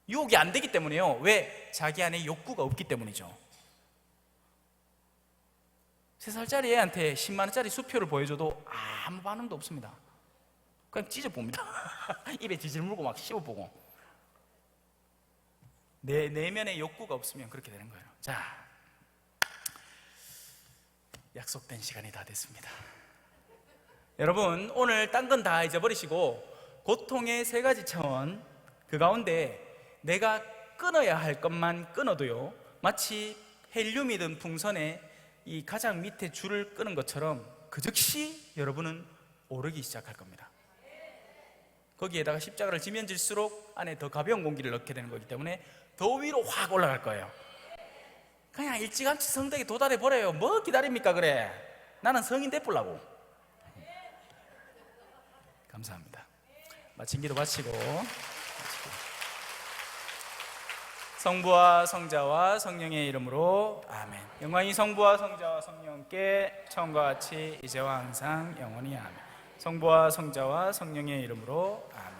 유혹이 안 되기 때문에요. 왜? 자기 안에 욕구가 없기 때문이죠. 3살짜리 애한테 10만원짜리 수표를 보여줘도 아무 반응도 없습니다. 그냥 찢어봅니다. 입에 지질 물고 막 씹어보고. 내 내면에 욕구가 없으면 그렇게 되는 거예요. 자, 약속된 시간이 다 됐습니다. 여러분, 오늘 딴 건 다 잊어버리시고 고통의 세 가지 차원, 그 가운데 내가 끊어야 할 것만 끊어도요, 마치 헬륨이든 풍선에 이 가장 밑에 줄을 끄는 것처럼 그 즉시 여러분은 오르기 시작할 겁니다. 거기에다가 십자가를 지면 질수록 안에 더 가벼운 공기를 넣게 되는 거기 때문에 더 위로 확 올라갈 거예요. 그냥 일찌감치 성덕에 도달해 버려요. 뭐 기다립니까? 그래, 나는 성인 돼보려고. 감사합니다. 마친 기도 마치고 성부와 성자와 성령의 이름으로 아멘. 영광이 성부와 성자와 성령께 처음과 같이 이제와 항상 영원히 아멘. 성부와 성자와 성령의 이름으로 아멘.